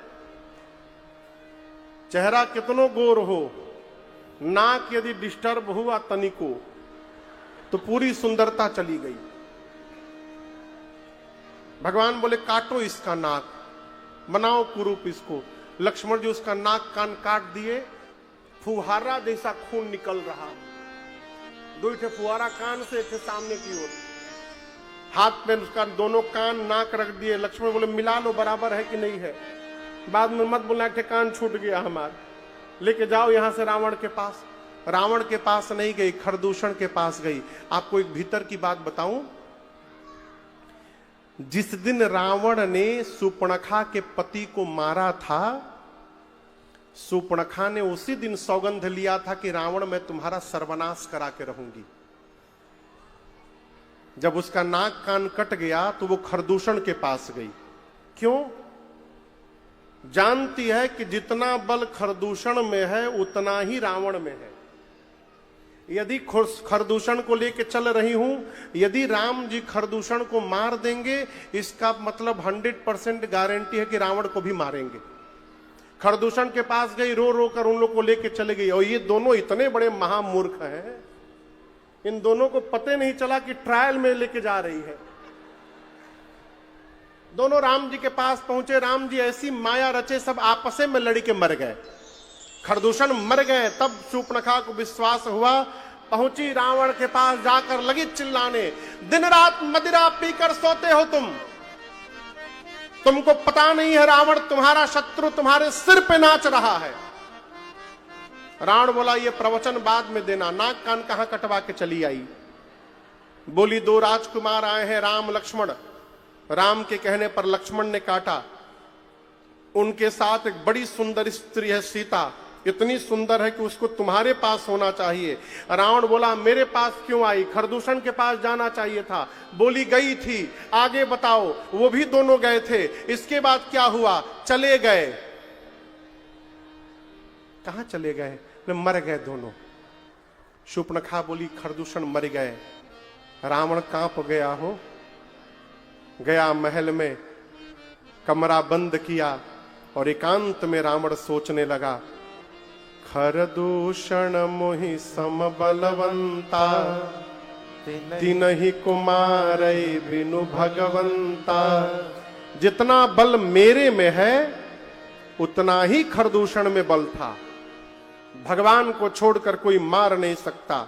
चेहरा कितनो गोर हो, नाक यदि डिस्टर्ब हुआ तनिको तो पूरी सुंदरता चली गई। भगवान बोले काटो इसका नाक, बनाओ कुरूप इसको। लक्ष्मण जी उसका नाक कान काट दिए। फुहारा जैसा खून निकल रहा, दो ठे फुहारा कान से थे सामने की ओर। हाथ में उसका दोनों कान नाक रख दिए। लक्ष्मण बोले मिला लो, बराबर है कि नहीं है। बाद में मत बोलना कि कान छूट गया हमारा, लेके जाओ यहां से रावण के पास। रावण के पास नहीं गई, खरदूषण के पास गई। आपको एक भीतर की बात बताऊं, जिस दिन रावण ने सूर्पणखा के पति को मारा था, सूर्पणखा ने उसी दिन सौगंध लिया था कि रावण मैं तुम्हारा सर्वनाश करा के रहूंगी। जब उसका नाक कान कट गया तो वो खरदूषण के पास गई। क्यों? जानती है कि जितना बल खरदूषण में है उतना ही रावण में है। यदि खरदूषण को लेकर चल रही हूं, यदि राम जी खरदूषण को मार देंगे, इसका मतलब 100% गारंटी है कि रावण को भी मारेंगे। खरदूषण के पास गई, रो रो कर उन लोग को लेकर चले गई। और ये दोनों इतने बड़े महामूर्ख हैं, इन दोनों को पता नहीं चला कि ट्रायल में लेके जा रही है। दोनों राम जी के पास पहुंचे। राम जी ऐसी माया रचे, सब आपस में लड़ी के मर गए। खरदूषण मर गए। तब शूर्पणखा को विश्वास हुआ, पहुंची रावण के पास, जाकर लगी चिल्लाने, दिन रात मदिरा पीकर सोते हो तुमको पता नहीं है रावण तुम्हारा शत्रु तुम्हारे सिर पे नाच रहा है। रावण बोला ये प्रवचन बाद में देना, नाक कान कहां कटवा के चली आई। बोली दो राजकुमार आए हैं, राम लक्ष्मण। राम के कहने पर लक्ष्मण ने काटा। उनके साथ एक बड़ी सुंदर स्त्री है सीता, इतनी सुंदर है कि उसको तुम्हारे पास होना चाहिए। रावण बोला मेरे पास क्यों आई? खरदूषण के पास जाना चाहिए था। बोली गई थी, आगे बताओ। वो भी दोनों गए थे। इसके बाद क्या हुआ? चले गए। कहां चले गए? मर गए दोनों। शूर्पणखा बोली खरदूषण मर गए। रावण कांप गया हो, गया महल में, कमरा बंद किया, और एकांत में रावण सोचने लगा, खर दूषण मोहि सम बलवंता, तिनहि कुमार बिनु भगवंता। जितना बल मेरे में है उतना ही खरदूषण में बल था। भगवान को छोड़कर कोई मार नहीं सकता।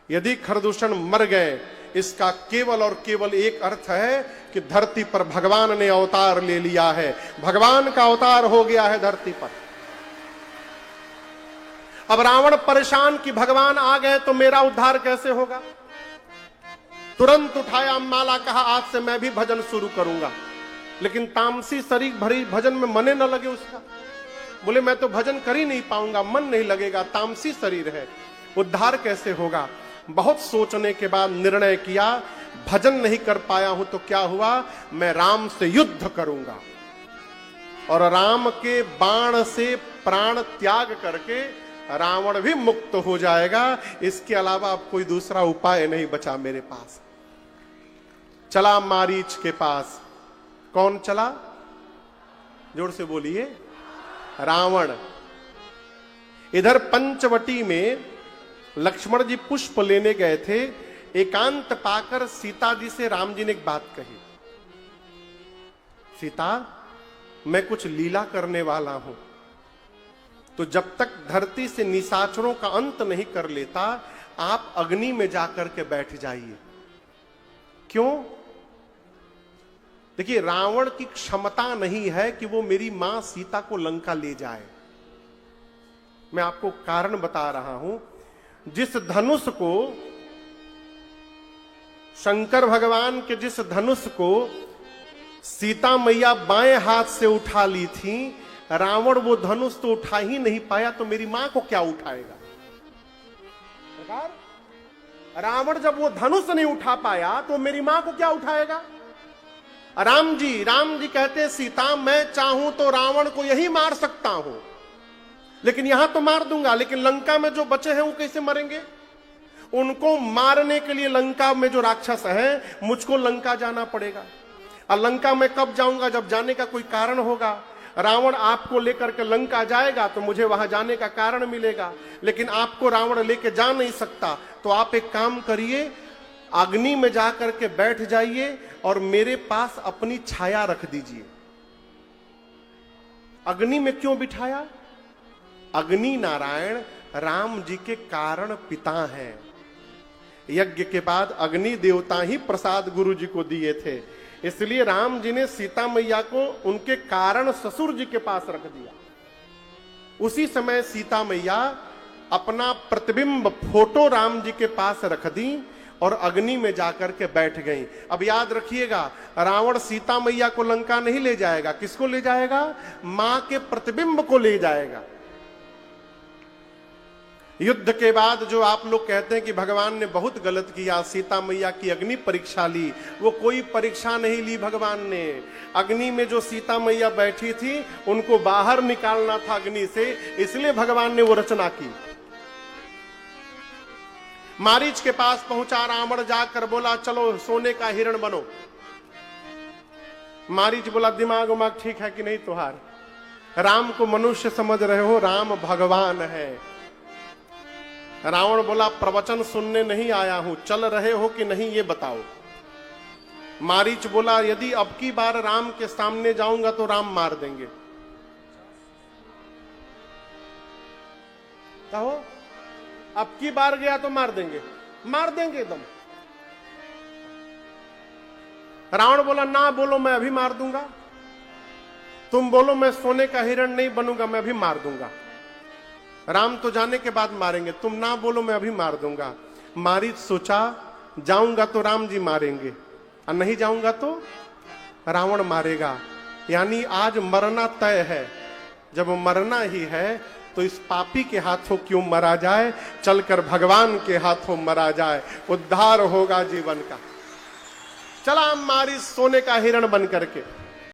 यदि खरदूषण मर गए, इसका केवल और केवल एक अर्थ है कि धरती पर भगवान ने अवतार ले लिया है, भगवान का अवतार हो गया है धरती पर। अब रावण परेशान कि भगवान आ गए तो मेरा उद्धार कैसे होगा। तुरंत उठाया माला, कहा आज से मैं भी भजन शुरू करूंगा। लेकिन तामसी शरीर भरी भजन में मने न लगे उसका। बोले मैं तो भजन कर ही नहीं पाऊंगा, मन नहीं लगेगा, तामसी शरीर है, उद्धार कैसे होगा। बहुत सोचने के बाद निर्णय किया, भजन नहीं कर पाया हूं तो क्या हुआ, मैं राम से युद्ध करूंगा और राम के बाण से प्राण त्याग करके रावण भी मुक्त हो जाएगा। इसके अलावा अब कोई दूसरा उपाय नहीं बचा मेरे पास। चला मारीच के पास। कौन चला, जोर से बोलिए, रावण। इधर पंचवटी में लक्ष्मण जी पुष्प लेने गए थे। एकांत पाकर सीता जी से राम जी ने एक बात कही, सीता मैं कुछ लीला करने वाला हूं, तो जब तक धरती से निशाचरों का अंत नहीं कर लेता आप अग्नि में जाकर के बैठ जाइए। क्यों? देखिए, रावण की क्षमता नहीं है कि वो मेरी मां सीता को लंका ले जाए। मैं आपको कारण बता रहा हूं। जिस धनुष को शंकर भगवान के जिस धनुष को सीता मैया बाएं हाथ से उठा ली थी, रावण वो धनुष तो उठा ही नहीं पाया, तो मेरी मां को क्या उठाएगा। रावण जब वो धनुष नहीं उठा पाया तो मेरी मां को क्या उठाएगा। राम जी कहते सीता मैं चाहूं तो रावण को यही मार सकता हूं, लेकिन यहां तो मार दूंगा, लेकिन लंका में जो बचे हैं वो कैसे मरेंगे। उनको मारने के लिए लंका में जो राक्षस हैं, मुझको लंका जाना पड़ेगा। और लंका में कब जाऊंगा, जब जाने का कोई कारण होगा। रावण आपको लेकर के लंका जाएगा तो मुझे वहां जाने का कारण मिलेगा, लेकिन आपको रावण लेके जा नहीं सकता। तो आप एक काम करिए, अग्नि में जाकर के बैठ जाइए और मेरे पास अपनी छाया रख दीजिए। अग्नि में क्यों बिठाया? अग्नि नारायण राम जी के कारण पिता हैं। यज्ञ के बाद अग्नि देवता ही प्रसाद गुरु जी को दिए थे, इसलिए राम जी ने सीता मैया को उनके कारण ससुर जी के पास रख दिया। उसी समय सीता मैया अपना प्रतिबिंब फोटो राम जी के पास रख दी और अग्नि में जाकर के बैठ गई। अब याद रखिएगा, रावण सीता मैया को लंका नहीं ले जाएगा। किसको ले जाएगा? मां के प्रतिबिंब को ले जाएगा। युद्ध के बाद जो आप लोग कहते हैं कि भगवान ने बहुत गलत किया, सीता मैया की अग्नि परीक्षा ली, वो कोई परीक्षा नहीं ली भगवान ने। अग्नि में जो सीता मैया बैठी थी उनको बाहर निकालना था अग्नि से, इसलिए भगवान ने वो रचना की। मारीच के पास पहुंचा रावण, जाकर बोला चलो सोने का हिरण बनो। मारीच बोला दिमाग उमाग ठीक है कि नहीं तुम्हार, राम को मनुष्य समझ रहे हो, राम भगवान है। रावण बोला प्रवचन सुनने नहीं आया हूं, चल रहे हो कि नहीं ये बताओ। मारीच बोला यदि अब की बार राम के सामने जाऊंगा तो राम मार देंगे। कहो अब की बार गया तो मार देंगे, मार देंगे एकदम। रावण बोला ना बोलो मैं अभी मार दूंगा, तुम बोलो मैं सोने का हिरण नहीं बनूंगा, मैं अभी मार दूंगा। राम तो जाने के बाद मारेंगे, तुम ना बोलो मैं अभी मार दूंगा। मारीच सोचा जाऊंगा तो राम जी मारेंगे और नहीं जाऊंगा तो रावण मारेगा, यानी आज मरना तय है। जब मरना ही है तो इस पापी के हाथों क्यों मरा जाए, चलकर भगवान के हाथों मरा जाए, उद्धार होगा जीवन का। चला मारीच सोने का हिरण बन करके।